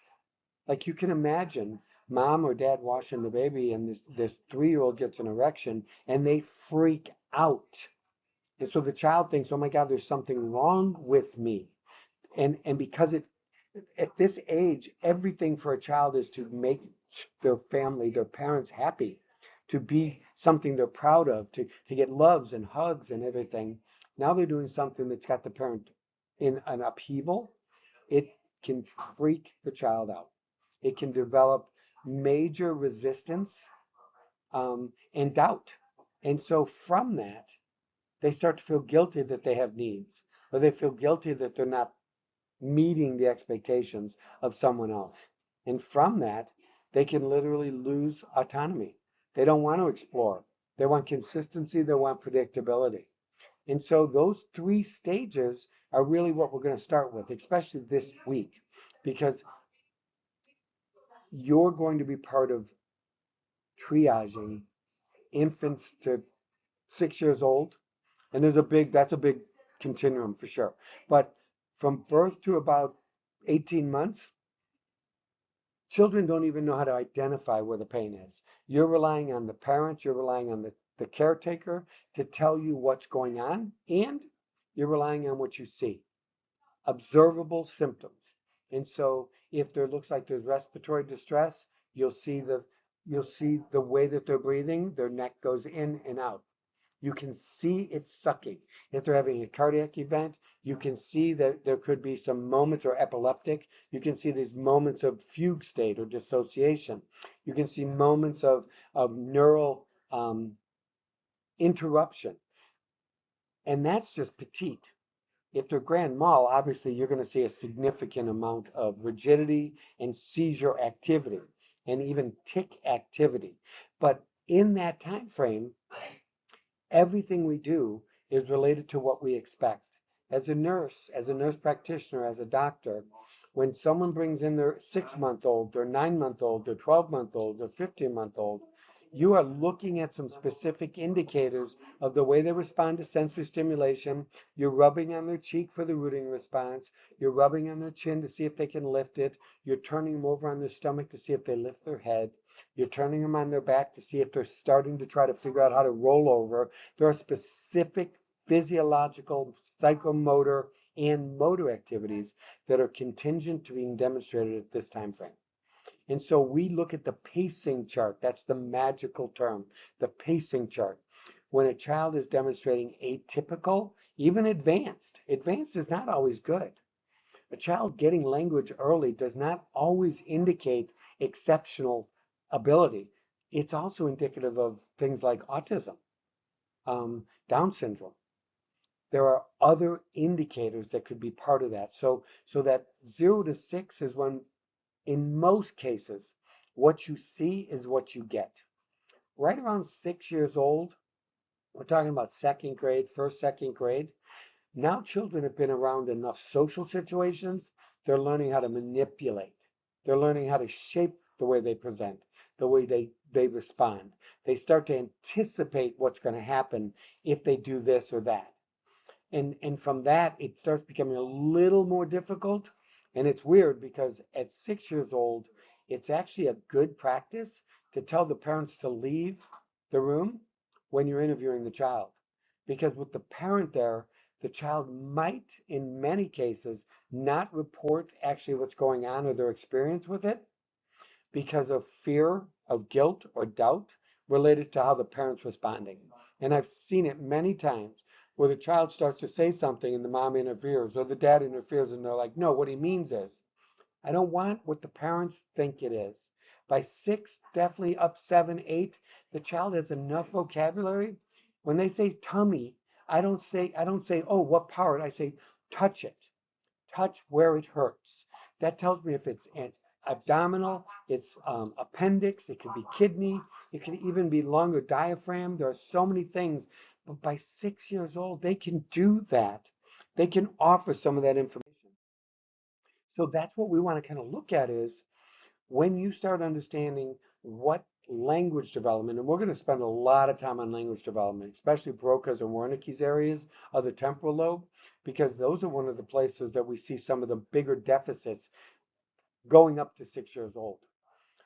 Like you can imagine mom or dad washing the baby and this 3-year-old gets an erection and they freak out. And so the child thinks, oh my God, there's something wrong with me. And because at this age, everything for a child is to make their family, their parents happy, to be something they're proud of, to get loves and hugs and everything. Now they're doing something that's got the parent in an upheaval. It can freak the child out. It can develop major resistance and doubt. And so from that, they start to feel guilty that they have needs, or they feel guilty that they're not meeting the expectations of someone else. And from that, they can literally lose autonomy. They don't want to explore. They want consistency, they want predictability. And so those 3 stages are really what we're going to start with, especially this week, because you're going to be part of triaging infants to 6 years old. And that's a big continuum for sure. But from birth to about 18 months, children don't even know how to identify where the pain is. You're relying on the parent, you're relying on the caretaker to tell you what's going on, and you're relying on what you see, observable symptoms. And so if there looks like there's respiratory distress, you'll see the way that they're breathing, their neck goes in and out. You can see it sucking. If they're having a cardiac event, you can see that there could be some moments, or epileptic, you can see these moments of fugue state or dissociation. You can see moments of neural interruption. And that's just petite. If they're grand mal, obviously you're going to see a significant amount of rigidity and seizure activity and even tic activity. But in that time frame, everything we do is related to what we expect. As a nurse practitioner, as a doctor, when someone brings in their 6-month-old, their 9-month-old, their 12-month-old, their 15-month-old, you are looking at some specific indicators of the way they respond to sensory stimulation. You're rubbing on their cheek for the rooting response. You're rubbing on their chin to see if they can lift it. You're turning them over on their stomach to see if they lift their head. You're turning them on their back to see if they're starting to try to figure out how to roll over. There are specific physiological, psychomotor, and motor activities that are contingent to being demonstrated at this time frame. And so we look at the pacing chart. That's the magical term, the pacing chart. When a child is demonstrating atypical, even advanced is not always good. A child getting language early does not always indicate exceptional ability. It's also indicative of things like autism, Down syndrome. There are other indicators that could be part of that. So that 0 to 6 is when, in most cases, what you see is what you get. Right around 6 years old, we're talking about second grade, first, second grade. Now children have been around enough social situations, they're learning how to manipulate. They're learning how to shape the way they present, the way they respond. They start to anticipate what's going to happen if they do this or that. And from that, it starts becoming a little more difficult. And it's weird because at 6 years old, it's actually a good practice to tell the parents to leave the room when you're interviewing the child. Because with the parent there, the child might, in many cases, not report actually what's going on or their experience with it because of fear of guilt or doubt related to how the parent's responding. And I've seen it many times where the child starts to say something and the mom interferes or the dad interferes and they're like, no, what he means is, I don't want what the parents think it is. By 6, definitely up 7, 8, the child has enough vocabulary. When they say tummy, I don't say, oh, what part? I say, touch it. Touch where it hurts. That tells me if it's an abdominal, it's appendix, it could be kidney, it could even be lung or diaphragm. There are so many things. But by 6 years old, they can do that. They can offer some of that information. So that's what we want to kind of look at is when you start understanding what language development, and we're going to spend a lot of time on language development, especially Broca's and Wernicke's areas of the temporal lobe, because those are one of the places that we see some of the bigger deficits going up to 6 years old.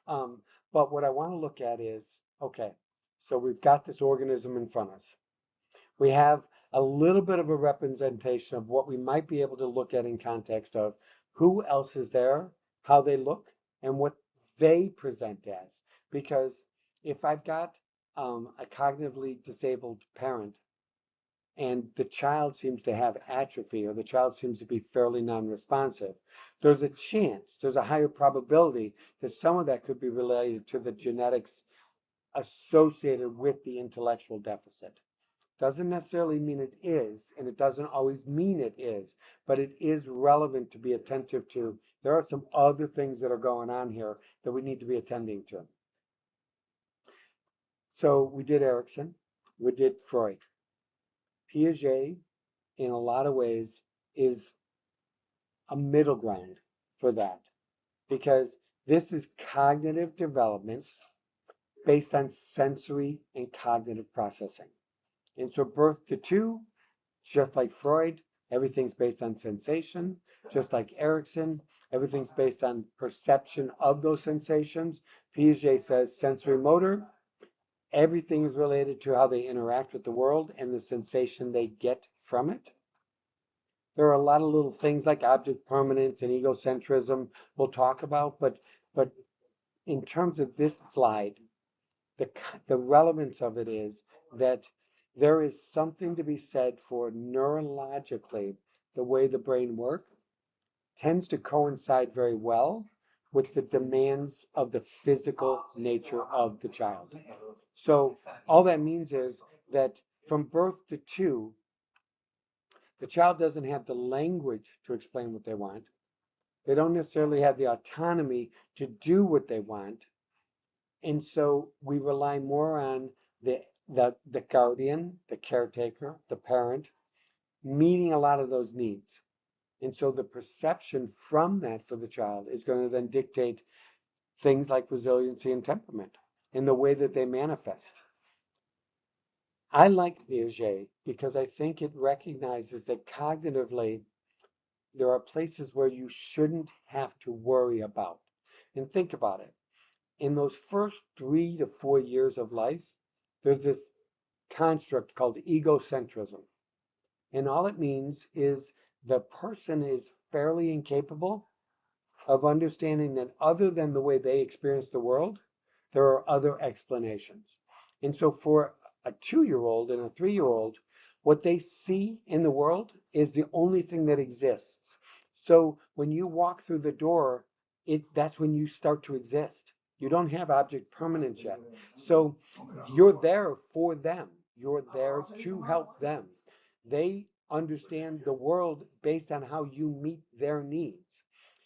Um, but what I want to look at is, okay, so we've got this organism in front of us. We have a little bit of a representation of what we might be able to look at in context of who else is there, how they look, and what they present as. Because if I've got a cognitively disabled parent and the child seems to have atrophy or the child seems to be fairly non-responsive, there's a chance, there's a higher probability that some of that could be related to the genetics associated with the intellectual deficit. Doesn't necessarily mean it is, and it doesn't always mean it is, but it is relevant to be attentive to. There are some other things that are going on here that we need to be attending to. So we did Erickson, we did Freud. Piaget, in a lot of ways, is a middle ground for that because this is cognitive development based on sensory and cognitive processing. And so birth to two, just like Freud, everything's based on sensation. Just like Erickson, everything's based on perception of those sensations. Piaget says sensory motor, everything is related to how they interact with the world and the sensation they get from it. There are a lot of little things like object permanence and egocentrism we'll talk about, but in terms of this slide, the relevance of it is that there is something to be said for neurologically the way the brain works tends to coincide very well with the demands of the physical nature of the child. So all that means is that from birth to two, the child doesn't have the language to explain what they want. They don't necessarily have the autonomy to do what they want. And so we rely more on the guardian, the caretaker, the parent, meeting a lot of those needs. And so the perception from that for the child is going to then dictate things like resiliency and temperament in the way that they manifest. I like Piaget because I think it recognizes that cognitively there are places where you shouldn't have to worry about. And think about it. In those first 3 to 4 years of life, there's this construct called egocentrism. And all it means is the person is fairly incapable of understanding that other than the way they experience the world, there are other explanations. And so for a 2-year-old and a 3-year-old, what they see in the world is the only thing that exists. So when you walk through the door, that's when you start to exist. You don't have object permanence yet. So you're there for them. You're there to help them. They understand the world based on how you meet their needs.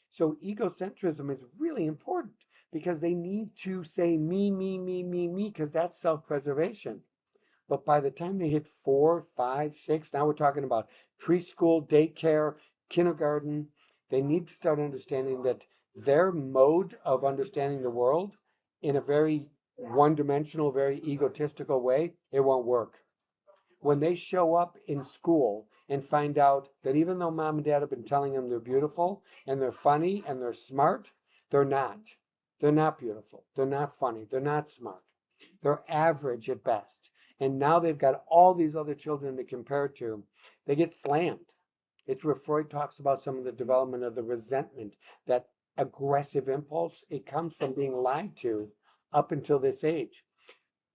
So egocentrism is really important because they need to say me, because that's self-preservation. But by the time they hit 4, 5, 6, now we're talking about preschool, daycare, kindergarten, they need to start understanding that their mode of understanding the world in a very one-dimensional, very egotistical way, it won't work. When they show up in school and find out that even though mom and dad have been telling them they're beautiful and they're funny and they're smart, they're not. They're not beautiful. They're not funny. They're not smart. They're average at best. And now they've got all these other children to compare to. They get slammed. It's where Freud talks about some of the development of the resentment, that aggressive impulse. It comes from being lied to up until this age.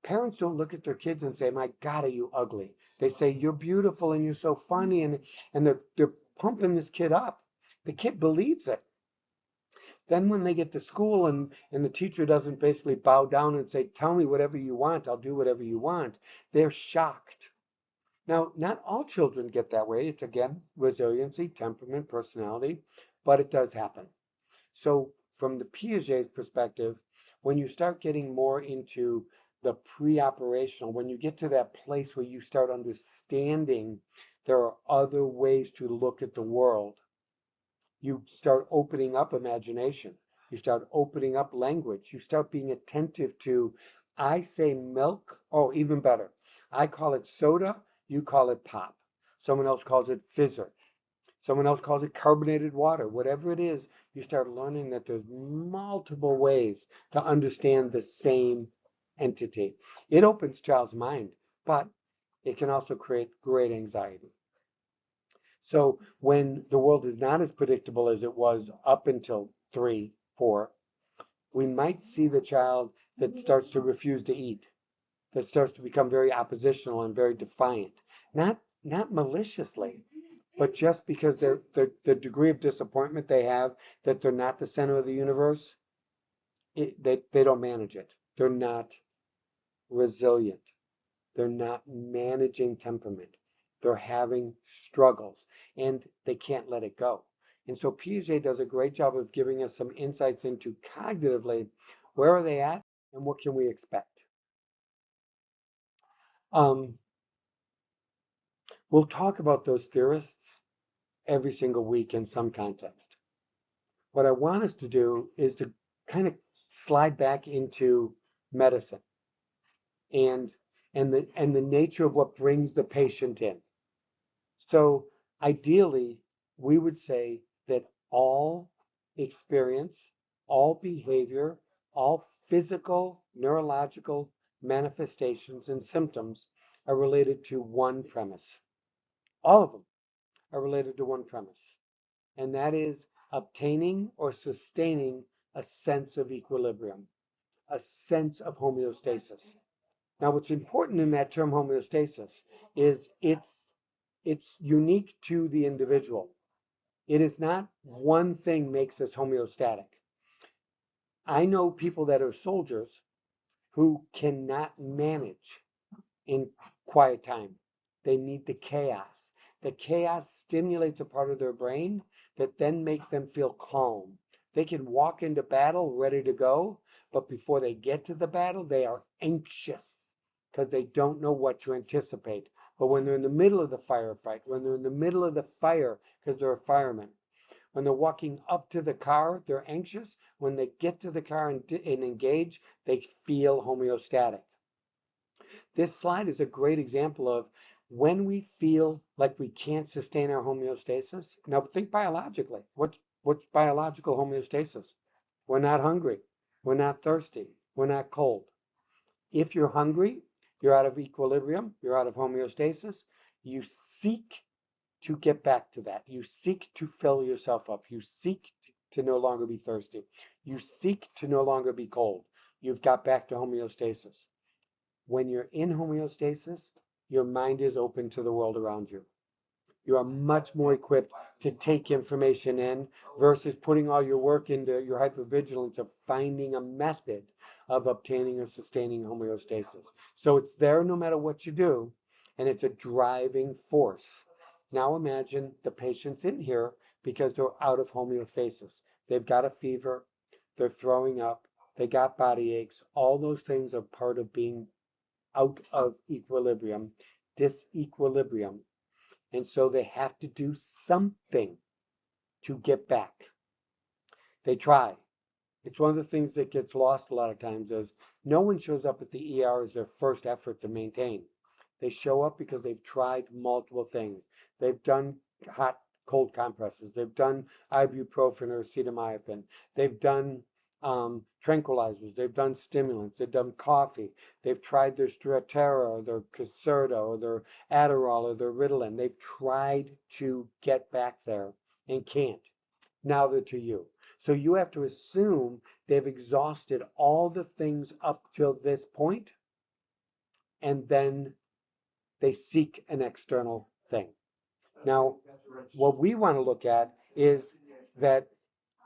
Parents don't look at their kids and say, "My God, are you ugly?" They say, "You're beautiful and you're so funny," and they're pumping this kid up. The kid believes it. Then when they get to school and the teacher doesn't basically bow down and say, "Tell me whatever you want, I'll do whatever you want," they're shocked. Now, not all children get that way. It's again resiliency, temperament, personality, but it does happen. So from the Piaget's perspective, when you start getting more into the pre-operational, when you get to that place where you start understanding there are other ways to look at the world, you start opening up imagination. You start opening up language. You start being attentive to, I say milk, oh, even better. I call it soda, you call it pop. Someone else calls it fizzer. Someone else calls it carbonated water. Whatever it is, you start learning that there's multiple ways to understand the same entity. It opens child's mind, but it can also create great anxiety. So when the world is not as predictable as it was up until 3, 4, we might see the child that starts to refuse to eat, that starts to become very oppositional and very defiant. Not maliciously, but just because the degree of disappointment they have that they're not the center of the universe, they don't manage it. They're not resilient. They're not managing temperament. They're having struggles and they can't let it go. And so Piaget does a great job of giving us some insights into cognitively where are they at and what can we expect. Um, we'll talk about those theorists every single week in some context. What I want us to do is to kind of slide back into medicine and and the nature of what brings the patient in. So ideally, we would say that all experience, all behavior, all physical, neurological manifestations and symptoms are related to one premise. All of them are related to one premise, and that is obtaining or sustaining a sense of equilibrium, a sense of homeostasis. Now, what's important in that term homeostasis is it's unique to the individual. It is not one thing makes us homeostatic. I know people that are soldiers who cannot manage in quiet time. They need the chaos. The chaos stimulates a part of their brain that then makes them feel calm. They can walk into battle ready to go, but before they get to the battle, they are anxious because they don't know what to anticipate. But when they're in the middle of the firefight, when they're in the middle of the fire because they're a fireman, when they're walking up to the car, they're anxious. When they get to the car and engage, they feel homeostatic. This slide is a great example of when we feel like we can't sustain our homeostasis. Now think biologically. What's biological homeostasis? We're not hungry. We're not thirsty. We're not cold. If you're hungry, you're out of equilibrium, you're out of homeostasis. You seek to get back to that. You seek to fill yourself up. You seek to no longer be thirsty. You seek to no longer be cold. You've got back to homeostasis. When you're in homeostasis, your mind is open to the world around you. You are much more equipped to take information in versus putting all your work into your hypervigilance of finding a method of obtaining or sustaining homeostasis. So it's there no matter what you do, and it's a driving force. Now imagine the patients in here because they're out of homeostasis. They've got a fever, they're throwing up, they got body aches. All those things are part of being out of equilibrium, disequilibrium. And so they have to do something to get back. They try. It's one of the things that gets lost a lot of times is no one shows up at the ER as their first effort to maintain. They show up because they've tried multiple things. They've done hot, cold compresses. They've done ibuprofen or acetaminophen. They've done tranquilizers. They've done stimulants. They've done coffee. They've tried their Strattera or their Caserta or their Adderall or their Ritalin. They've tried to get back there and can't. Now they're to you. So you have to assume they've exhausted all the things up till this point, and then they seek an external thing. Now, what we want to look at is that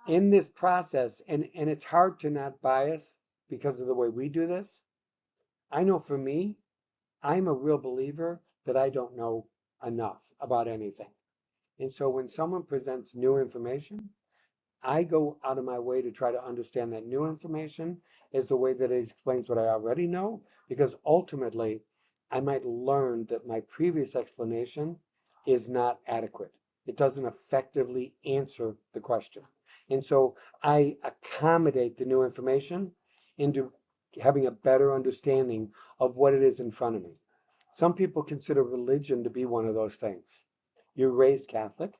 in this process, and it's hard to not bias because of the way we do this. I know for me, I'm a real believer that I don't know enough about anything. And so when someone presents new information, I go out of my way to try to understand that new information is the way that it explains what I already know, because ultimately I might learn that my previous explanation is not adequate. It doesn't effectively answer the question. And so I accommodate the new information into having a better understanding of what it is in front of me. Some people consider religion to be one of those things. You're raised Catholic,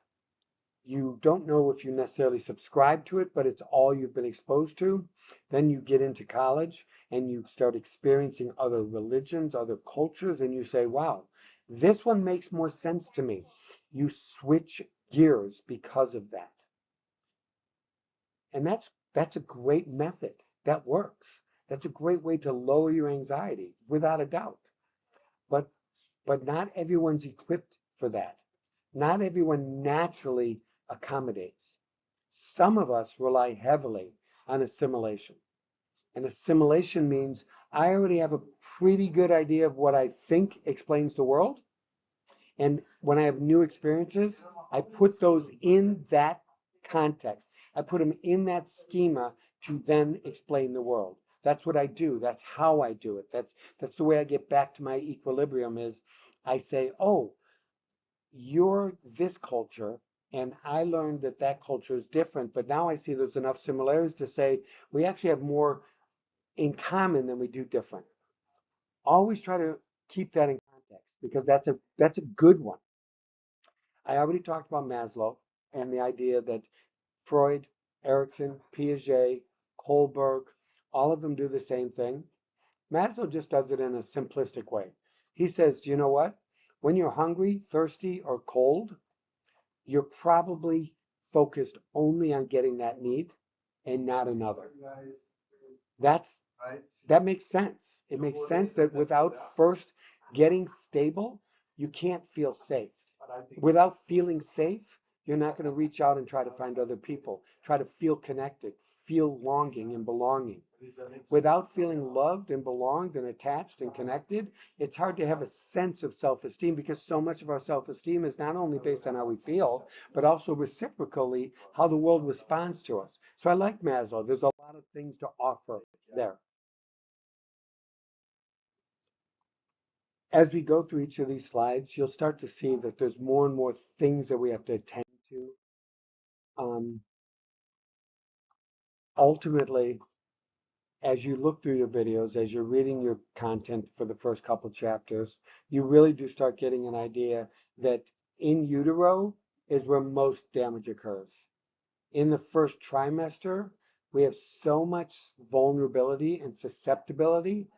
you don't know if you necessarily subscribe to it, but it's all you've been exposed to. Then you get into college and you start experiencing other religions, other cultures, and you say, wow, this one makes more sense to me. You switch gears because of that. And that's a great method. That works. That's a great way to lower your anxiety, without a doubt. But but not everyone's equipped for that. Not everyone naturally accommodates. Some of us rely heavily on assimilation. And assimilation means I already have a pretty good idea of what I think explains the world. And when I have new experiences, I put those in that context. I put them in that schema to then explain the world. That's what I do. That's how I do it. That's the way I get back to my equilibrium is I say, oh, you're this culture, and I learned that that culture is different, but now I see there's enough similarities to say we actually have more in common than we do different. Always try to keep that in context because that's a good one. I already talked about Maslow and the idea that Freud, Erikson, Piaget, Kohlberg, all of them do the same thing. Maslow just does it in a simplistic way. He says, do you know what? When you're hungry, thirsty, or cold, you're probably focused only on getting that need and not another. That's that makes sense. It makes sense that without first getting stable, you can't feel safe. Without feeling safe, you're not going to reach out and try to find other people, try to feel connected, feel longing and belonging. Without feeling loved and belonged and attached and connected, it's hard to have a sense of self-esteem because so much of our self-esteem is not only based on how we feel, but also reciprocally how the world responds to us. So I like Maslow. There's a lot of things to offer there. As we go through each of these slides, you'll start to see that there's more and more things that we have to attend to. Um, Ultimately, as you look through your videos, as you're reading your content for the first couple chapters, you really do start getting an idea that in utero is where most damage occurs. In the first trimester, we have so much vulnerability and susceptibility.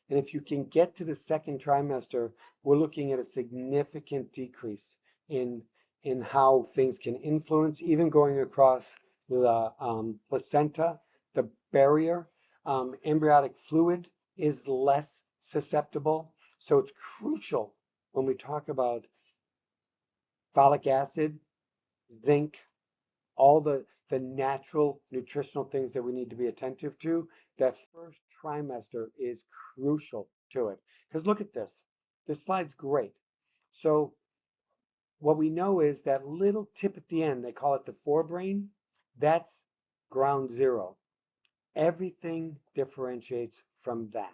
And if you can get to the second trimester, we're looking at a significant decrease in, in how things can influence, even going across the placenta, the barrier. Embryonic fluid is less susceptible. So it's crucial when we talk about folic acid, zinc, all the natural nutritional things that we need to be attentive to. That first trimester is crucial to it. Because look at this. This slide's great. So what we know is that little tip at the end, they call it the forebrain, that's ground zero. Everything differentiates from that.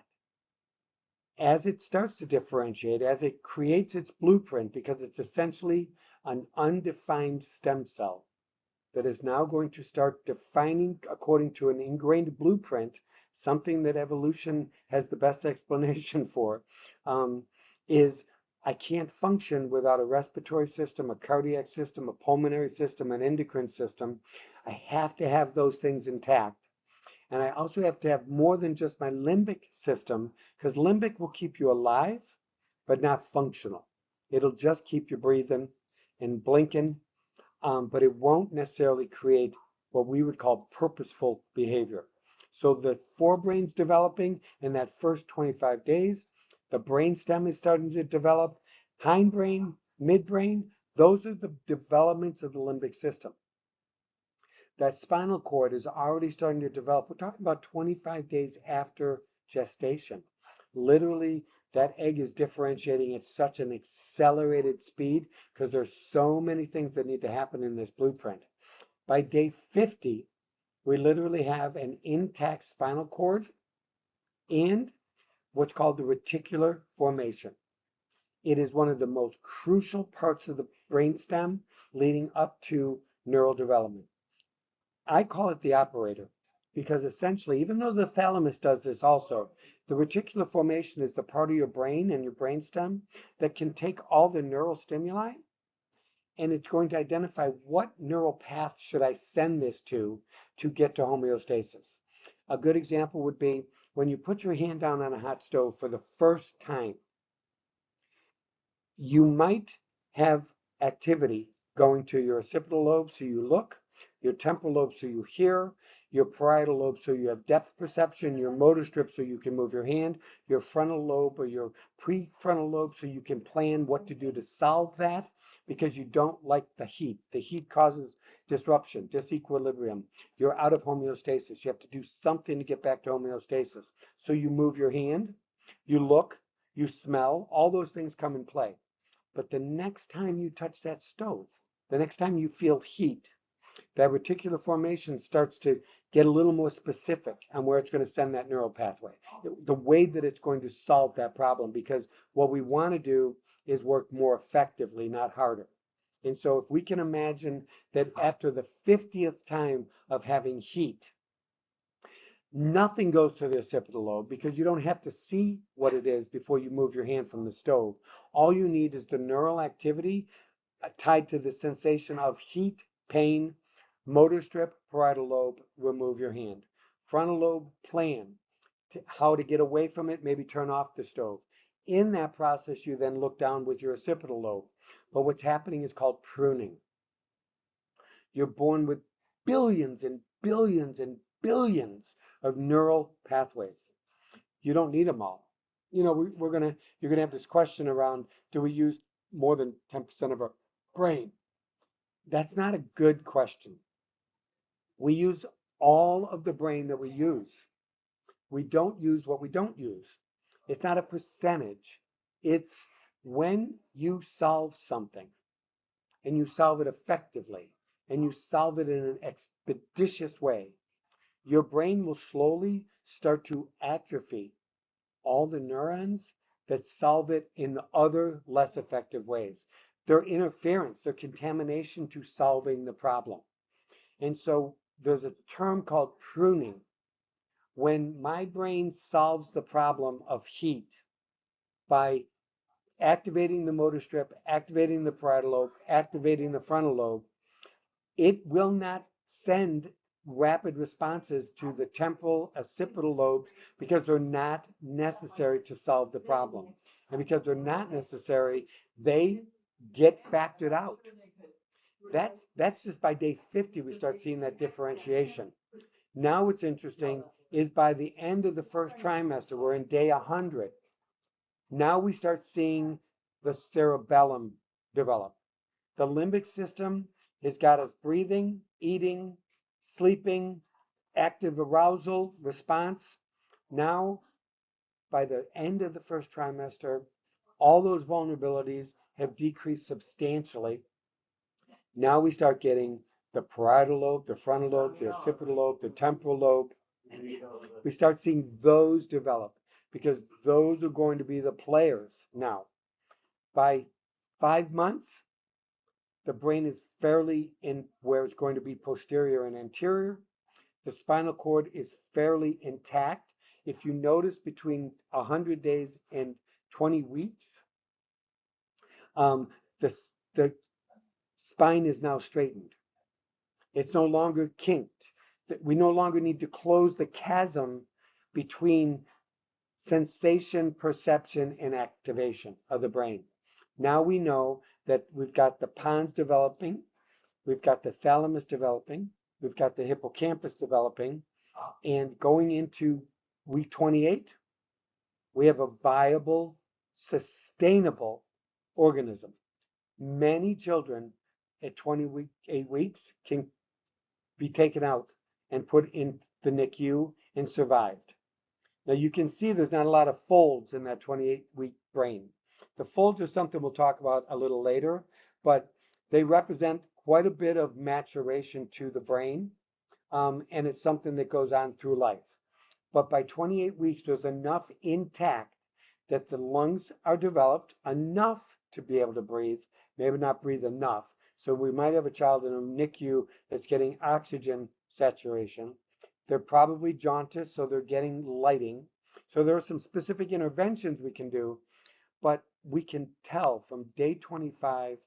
As it starts to differentiate, as it creates its blueprint, because it's essentially an undefined stem cell that is now going to start defining, according to an ingrained blueprint, something that evolution has the best explanation for, is I can't function without a respiratory system, a cardiac system, a pulmonary system, an endocrine system. I have to have those things intact. And I also have to have more than just my limbic system, because limbic will keep you alive, but not functional. It'll just keep you breathing and blinking, but it won't necessarily create what we would call purposeful behavior. So the forebrain's developing in that first 25 days. The brainstem is starting to develop. Hindbrain, midbrain, those are the developments of the limbic system. That spinal cord is already starting to develop. We're talking about 25 days after gestation. Literally, that egg is differentiating at such an accelerated speed because there's so many things that need to happen in this blueprint. By day 50, we literally have an intact spinal cord and what's called the reticular formation. It is one of the most crucial parts of the brainstem leading up to neural development. I call it the operator because essentially, even though the thalamus does this also, the reticular formation is the part of your brain and your brainstem that can take all the neural stimuli and it's going to identify what neural path should I send this to get to homeostasis. A good example would be when you put your hand down on a hot stove for the first time, you might have activity going to your occipital lobe so you look, your temporal lobe so you hear, your parietal lobe so you have depth perception, your motor strip so you can move your hand, your frontal lobe or your prefrontal lobe so you can plan what to do to solve that because you don't like the heat. The heat causes disruption, disequilibrium. You're out of homeostasis. You have to do something to get back to homeostasis. So you move your hand, you look, you smell, all those things come in play. But the next time you touch that stove, the next time you feel heat, that reticular formation starts to get a little more specific on where it's going to send that neural pathway, the way that it's going to solve that problem, because what we want to do is work more effectively, not harder. And so if we can imagine that after the 50th time of having heat, nothing goes to the occipital lobe because you don't have to see what it is before you move your hand from the stove. All you need is the neural activity tied to the sensation of heat, pain, motor strip, parietal lobe, remove your hand. Frontal lobe, plan how to get away from it, maybe turn off the stove. In that process, you then look down with your occipital lobe. But what's happening is called pruning. You're born with billions and billions and billions of neural pathways. You don't need them all. You know, you're gonna have this question around, do we use more than 10% of our brain? That's not a good question. We use all of the brain that we use. We don't use what we don't use. It's not a percentage. It's when you solve something and you solve it effectively and you solve it in an expeditious way, your brain will slowly start to atrophy all the neurons that solve it in other less effective ways. Their interference, their contamination to solving the problem. And so there's a term called pruning. When my brain solves the problem of heat by activating the motor strip, activating the parietal lobe, activating the frontal lobe, it will not send rapid responses to the temporal occipital lobes because they're not necessary to solve the problem. And because they're not necessary, they get factored out. That's just by day 50 we start seeing that differentiation. Now what's interesting is by the end of the first trimester, we're in day 100. Now we start seeing the cerebellum develop. The limbic system has got us breathing, eating, sleeping, active arousal response. Now, by the end of the first trimester, all those vulnerabilities have decreased substantially. Now we start getting the parietal lobe, the frontal lobe, the occipital lobe, the temporal lobe. We start seeing those develop because those are going to be the players now. By 5 months, the brain is fairly in where it's going to be posterior and anterior. The spinal cord is fairly intact. If you notice between 100 days and 20 weeks, um, the spine is now straightened. It's no longer kinked. We no longer need to close the chasm between sensation, perception, and activation of the brain. Now we know that we've got the pons developing, we've got the thalamus developing, we've got the hippocampus developing, and going into week 28, we have a viable, sustainable organism. Many children at 28 weeks can be taken out and put in the NICU and survived. Now you can see there's not a lot of folds in that 28-week brain. The folds are something we'll talk about a little later, but they represent quite a bit of maturation to the brain, and it's something that goes on through life. But by 28 weeks, there's enough intact that the lungs are developed enough to be able to breathe, maybe not breathe enough. So we might have a child in a NICU that's getting oxygen saturation. They're probably jaundice, so they're getting lighting. So there are some specific interventions we can do, but we can tell from day 25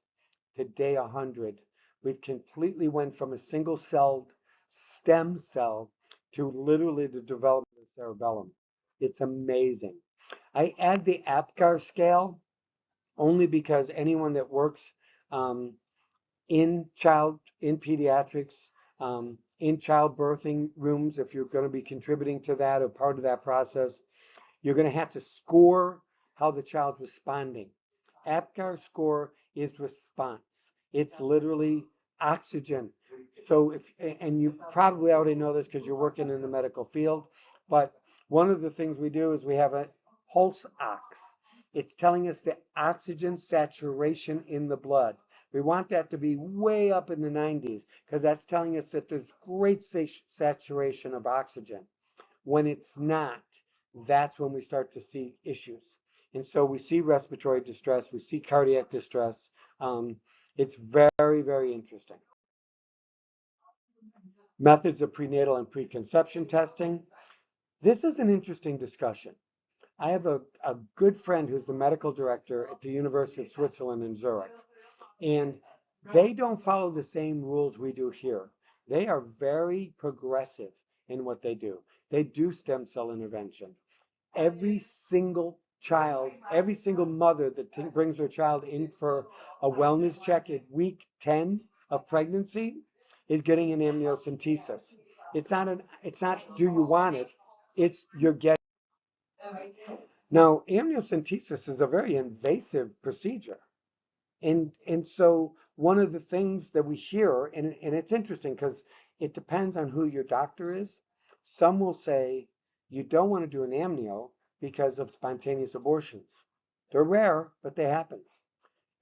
to day 100, we've completely went from a single-celled stem cell to literally the development of the cerebellum. It's amazing. I add the APGAR scale only because anyone that works um, in pediatrics, in childbirthing rooms, if you're going to be contributing to that or part of that process, you're going to have to score how the child's responding. APGAR score is response. It's literally oxygen. So and you probably already know this because you're working in the medical field, but one of the things we do is we have a pulse ox. It's telling us the oxygen saturation in the blood. We want that to be way up in the 90s because that's telling us that there's great saturation of oxygen. When it's not, that's when we start to see issues. And so we see respiratory distress, we see cardiac distress. It's very, very interesting. Methods of prenatal and preconception testing. This is an interesting discussion. I have a good friend who's the medical director at the University of Switzerland in Zurich, and they don't follow the same rules we do here. They are very progressive in what they do. They do stem cell intervention. Every single child, every single mother that brings their child in for a wellness check at week 10 of pregnancy is getting an amniocentesis. It's not do you want it? It's you're getting. Now, amniocentesis is a very invasive procedure. And so one of the things that we hear, and it's interesting because it depends on who your doctor is. Some will say you don't want to do an amnio because of spontaneous abortions. They're rare, but they happen.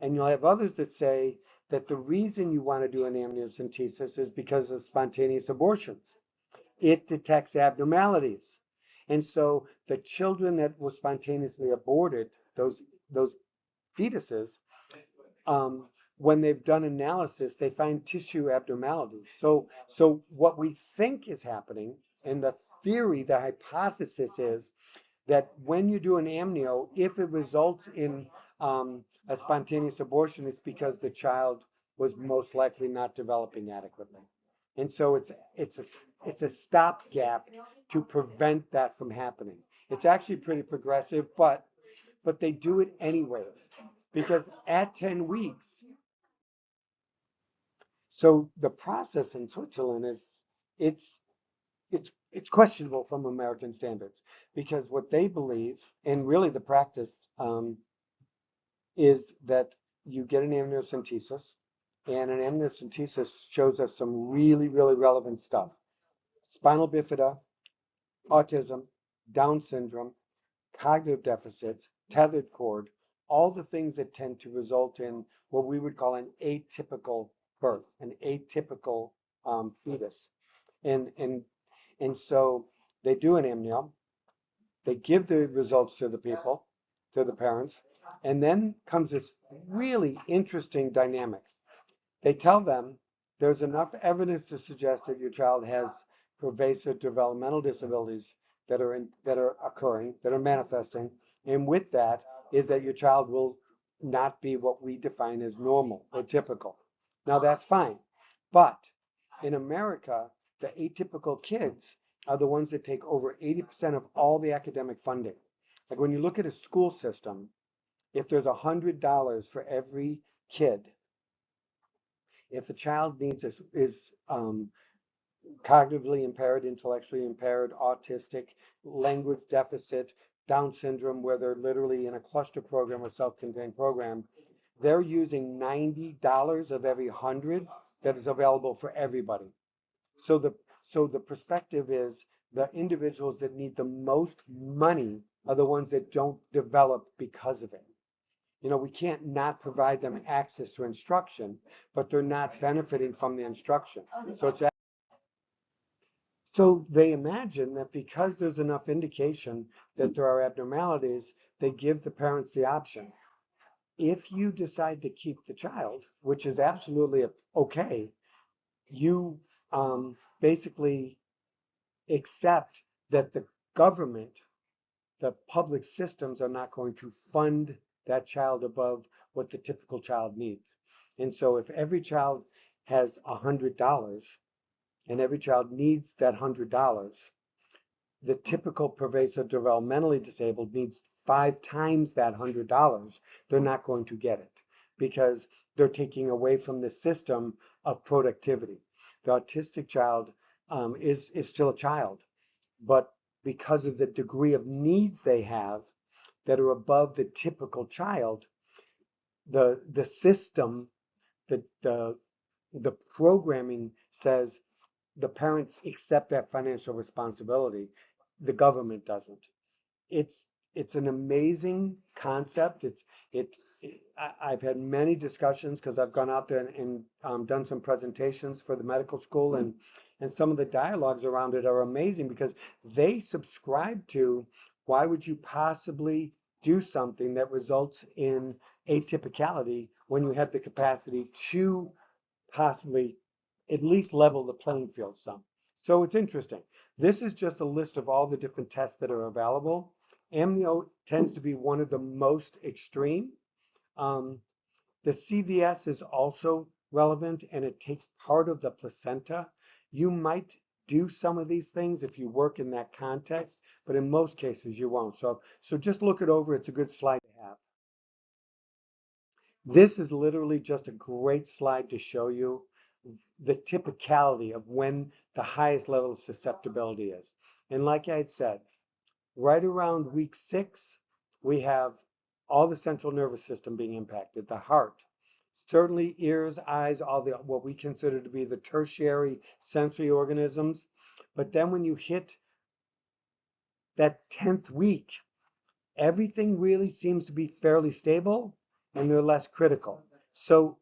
And you'll have others that say that the reason you want to do an amniocentesis is because of spontaneous abortions. It detects abnormalities. And so the children that were spontaneously aborted, those fetuses, when they've done analysis, they find tissue abnormalities. So what we think is happening, and the theory, the hypothesis is that when you do an amnio, if it results in a spontaneous abortion, it's because the child was most likely not developing adequately. And so it's a stopgap to prevent that from happening. It's actually pretty progressive, but they do it anyways because at 10 weeks, so the process in Switzerland is it's it's questionable from American standards because what they believe and really the practice is that you get an amniocentesis. and an amniocentesis shows us some really, really relevant stuff. Spinal bifida, autism, Down syndrome, cognitive deficits, tethered cord, all the things that tend to result in what we would call an atypical birth, an atypical fetus. And, and, and so they do an amnio, they give the results to the people, to the parents, and then comes this really interesting dynamic. They tell them there's enough evidence to suggest that your child has pervasive developmental disabilities that are occurring, that are manifesting, and with that is that your child will not be what we define as normal or typical. Now that's fine, but in America, the atypical kids are the ones that take over 80% of all the academic funding. Like when you look at a school system, if there's $100 for every kid, if the child is cognitively impaired, intellectually impaired, autistic, language deficit, Down syndrome, where they're literally in a cluster program or self-contained program, they're using $90 of every 100 that is available for everybody. So the perspective is the individuals that need the most money are the ones that don't develop because of it. We can't not provide them access to instruction, but they're not benefiting from the instruction. So they imagine that because there's enough indication that there are abnormalities, they give the parents the option. If you decide to keep the child, which is absolutely okay, you basically accept that the government, the public systems are not going to fund that child above what the typical child needs. And so if every child has $100 and every child needs that $100, the typical pervasive developmentally disabled needs 5 times that $100. They're not going to get it because they're taking away from the system of productivity. The autistic child is still a child, but because of the degree of needs they have that are above the typical child, the system, the programming says the parents accept that financial responsibility. The government doesn't. It's an amazing concept. I've had many discussions because I've gone out there and done some presentations for the medical school, and some of the dialogues around it are amazing because they subscribe to why would you possibly do something that results in atypicality when you have the capacity to possibly at least level the playing field some. So it's interesting. This is just a list of all the different tests that are available. Amnio tends to be one of the most extreme. Um, the CVS is also relevant and it takes part of the placenta. You might do some of these things if you work in that context, but in most cases you won't. So just look it over. It's a good slide to have. This is literally just a great slide to show you the typicality of when the highest level of susceptibility is. And like I had said, right around week 6, we have all the central nervous system being impacted, the heart, certainly ears, eyes, all the what we consider to be the tertiary sensory organisms. But then when you hit that 10th week, everything really seems to be fairly stable and they're less critical. So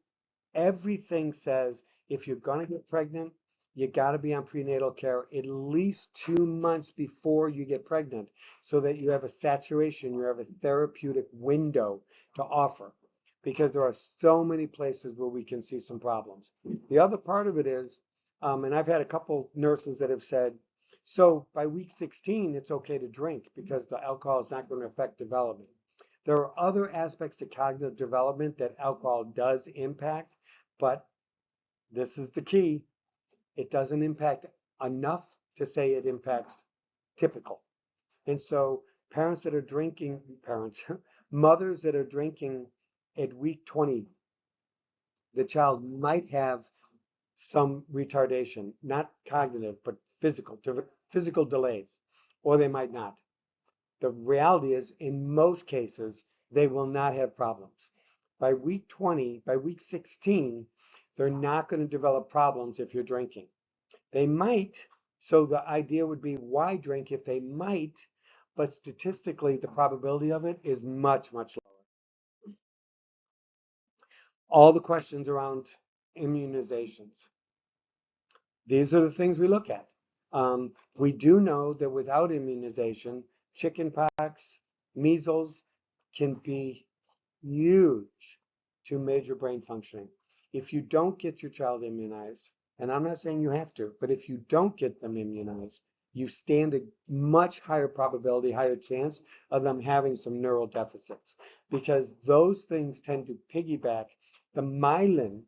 everything says if you're going to get pregnant, you got to be on prenatal care at least 2 months before you get pregnant so that you have a saturation, you have a therapeutic window to offer because there are so many places where we can see some problems. The other part of it is, and I've had a couple nurses that have said, so by week 16, it's okay to drink because the alcohol is not going to affect development. There are other aspects to cognitive development that alcohol does impact, but this is the key. It doesn't impact enough to say it impacts typical. And so parents that are drinking, mothers that are drinking at week 20, the child might have some retardation, not cognitive, but physical delays, or they might not. The reality is, in most cases, they will not have problems. By week 20, by week 16, They're not going to develop problems if you're drinking. They might, so the idea would be why drink if they might, but statistically the probability of it is much, much lower. All the questions around immunizations. These are the things we look at. We do know that without immunization, chickenpox, measles can be huge to major brain functioning. If you don't get your child immunized, and I'm not saying you have to, but if you don't get them immunized, you stand a much higher probability, higher chance of them having some neural deficits because those things tend to piggyback the myelin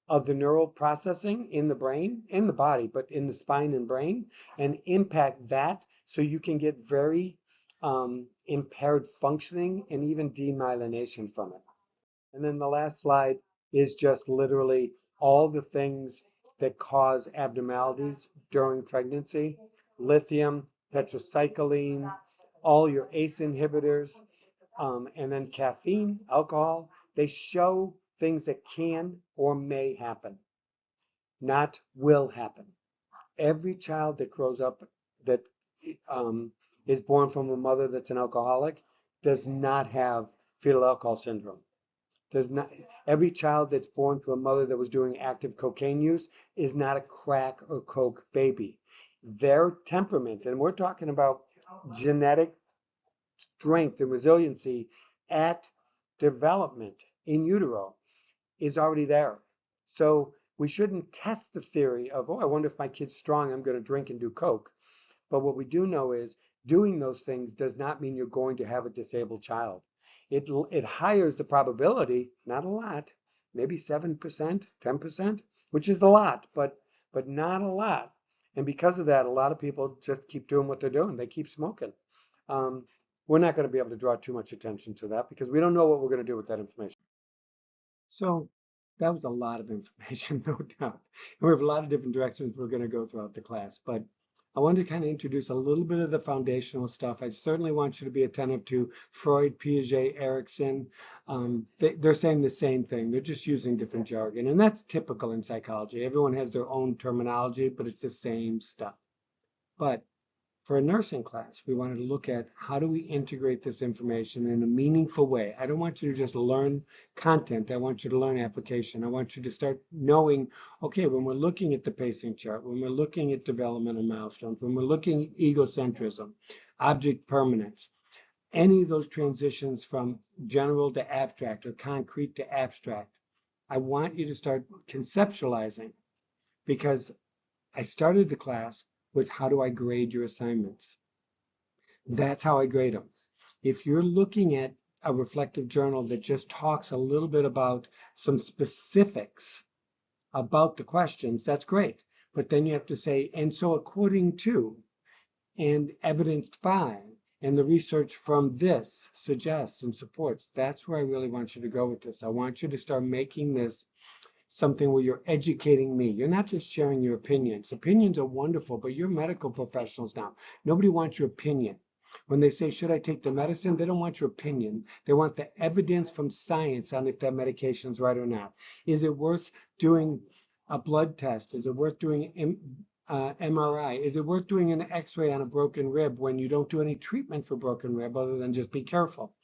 of the neural processing in the brain, in the body, but in the spine and brain, and impact that so you can get very impaired functioning and even demyelination from it. And then the last slide is just literally all the things that cause abnormalities during pregnancy: lithium, tetracycline, all your ACE inhibitors, and then caffeine, alcohol. They show things that can or may happen, not will happen. Every child that grows up that um, is born from a mother that's an alcoholic does not have fetal alcohol syndrome. Does not Every child that's born to a mother that was doing active cocaine use is not a crack or coke baby. Their temperament, and we're talking about genetic strength and resiliency at development in utero, is already there. So we shouldn't test the theory of, oh, I wonder if my kid's strong, I'm going to drink and do coke. But what we do know is doing those things does not mean you're going to have a disabled child. It higher the probability, not a lot, maybe 7%, 10%, which is a lot, but not a lot. And because of that, a lot of people just keep doing what they're doing. They keep smoking. Um, we're not going to be able to draw too much attention to that because we don't know what we're going to do with that information. So that was a lot of information, no doubt. And we have a lot of different directions we're going to go throughout the class, but I wanted to kind of introduce a little bit of the foundational stuff. I certainly want you to be attentive to Freud, Piaget, Erikson. They're saying the same thing. They're just using different jargon, and that's typical in psychology. Everyone has their own terminology, but it's the same stuff. But for a nursing class, we wanted to look at how do we integrate this information in a meaningful way. I don't want you to just learn content. I want you to learn application. I want you to start knowing, okay, when we're looking at the pacing chart, when we're looking at developmental milestones, when we're looking at egocentrism, object permanence, any of those transitions from general to abstract or concrete to abstract, I want you to start conceptualizing because I started the class with how do I grade your assignments? That's how I grade them. If you're looking at a reflective journal that just talks a little bit about some specifics about the questions, that's great. But then you have to say, and so according to, and evidenced by, and the research from this suggests and supports. That's where I really want you to go with this. I want you to start making this something where you're educating me. You're not just sharing your opinions. Opinions are wonderful, but you're medical professionals now. Nobody wants your opinion. When they say, should I take the medicine? They don't want your opinion. They want the evidence from science on if that medication is right or not. Is it worth doing a blood test? Is it worth doing MRI? Is it worth doing an x-ray on a broken rib when you don't do any treatment for broken rib other than just be careful?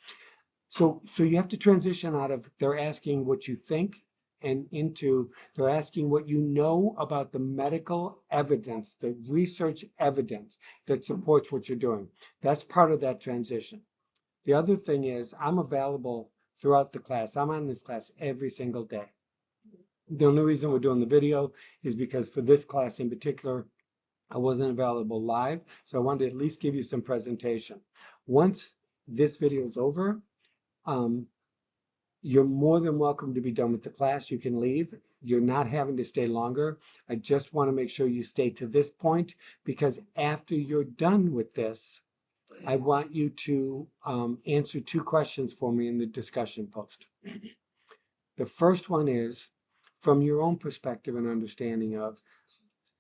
So you have to transition out of they're asking what you think and into they're asking what you know about the medical evidence, the research evidence that supports what you're doing. That's part of that transition. The other thing is I'm available throughout the class. I'm on this class every single day. The only reason we're doing the video is because for this class in particular, I wasn't available live, so I wanted to at least give you some presentation. Once this video is over, you're more than welcome to be done with the class. You can leave. You're not having to stay longer. I just want to make sure you stay to this point because after you're done with this, I want you to answer two questions for me in the discussion post. The first one is from your own perspective and understanding of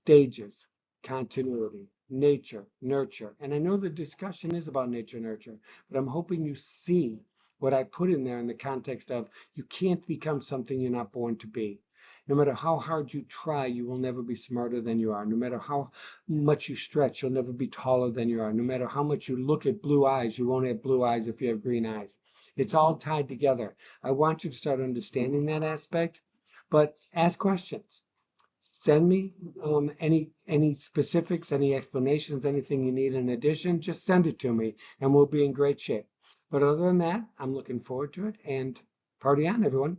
stages, continuity, nature, nurture. And I know the discussion is about nature, nurture, but I'm hoping you see what I put in there in the context of you can't become something you're not born to be. No matter how hard you try, you will never be smarter than you are. No matter how much you stretch, you'll never be taller than you are. No matter how much you look at blue eyes, you won't have blue eyes if you have green eyes. It's all tied together. I want you to start understanding that aspect, but ask questions. Send me any specifics, any explanations, anything you need in addition. Just send it to me, and we'll be in great shape. But other than that, I'm looking forward to it, and party on, everyone.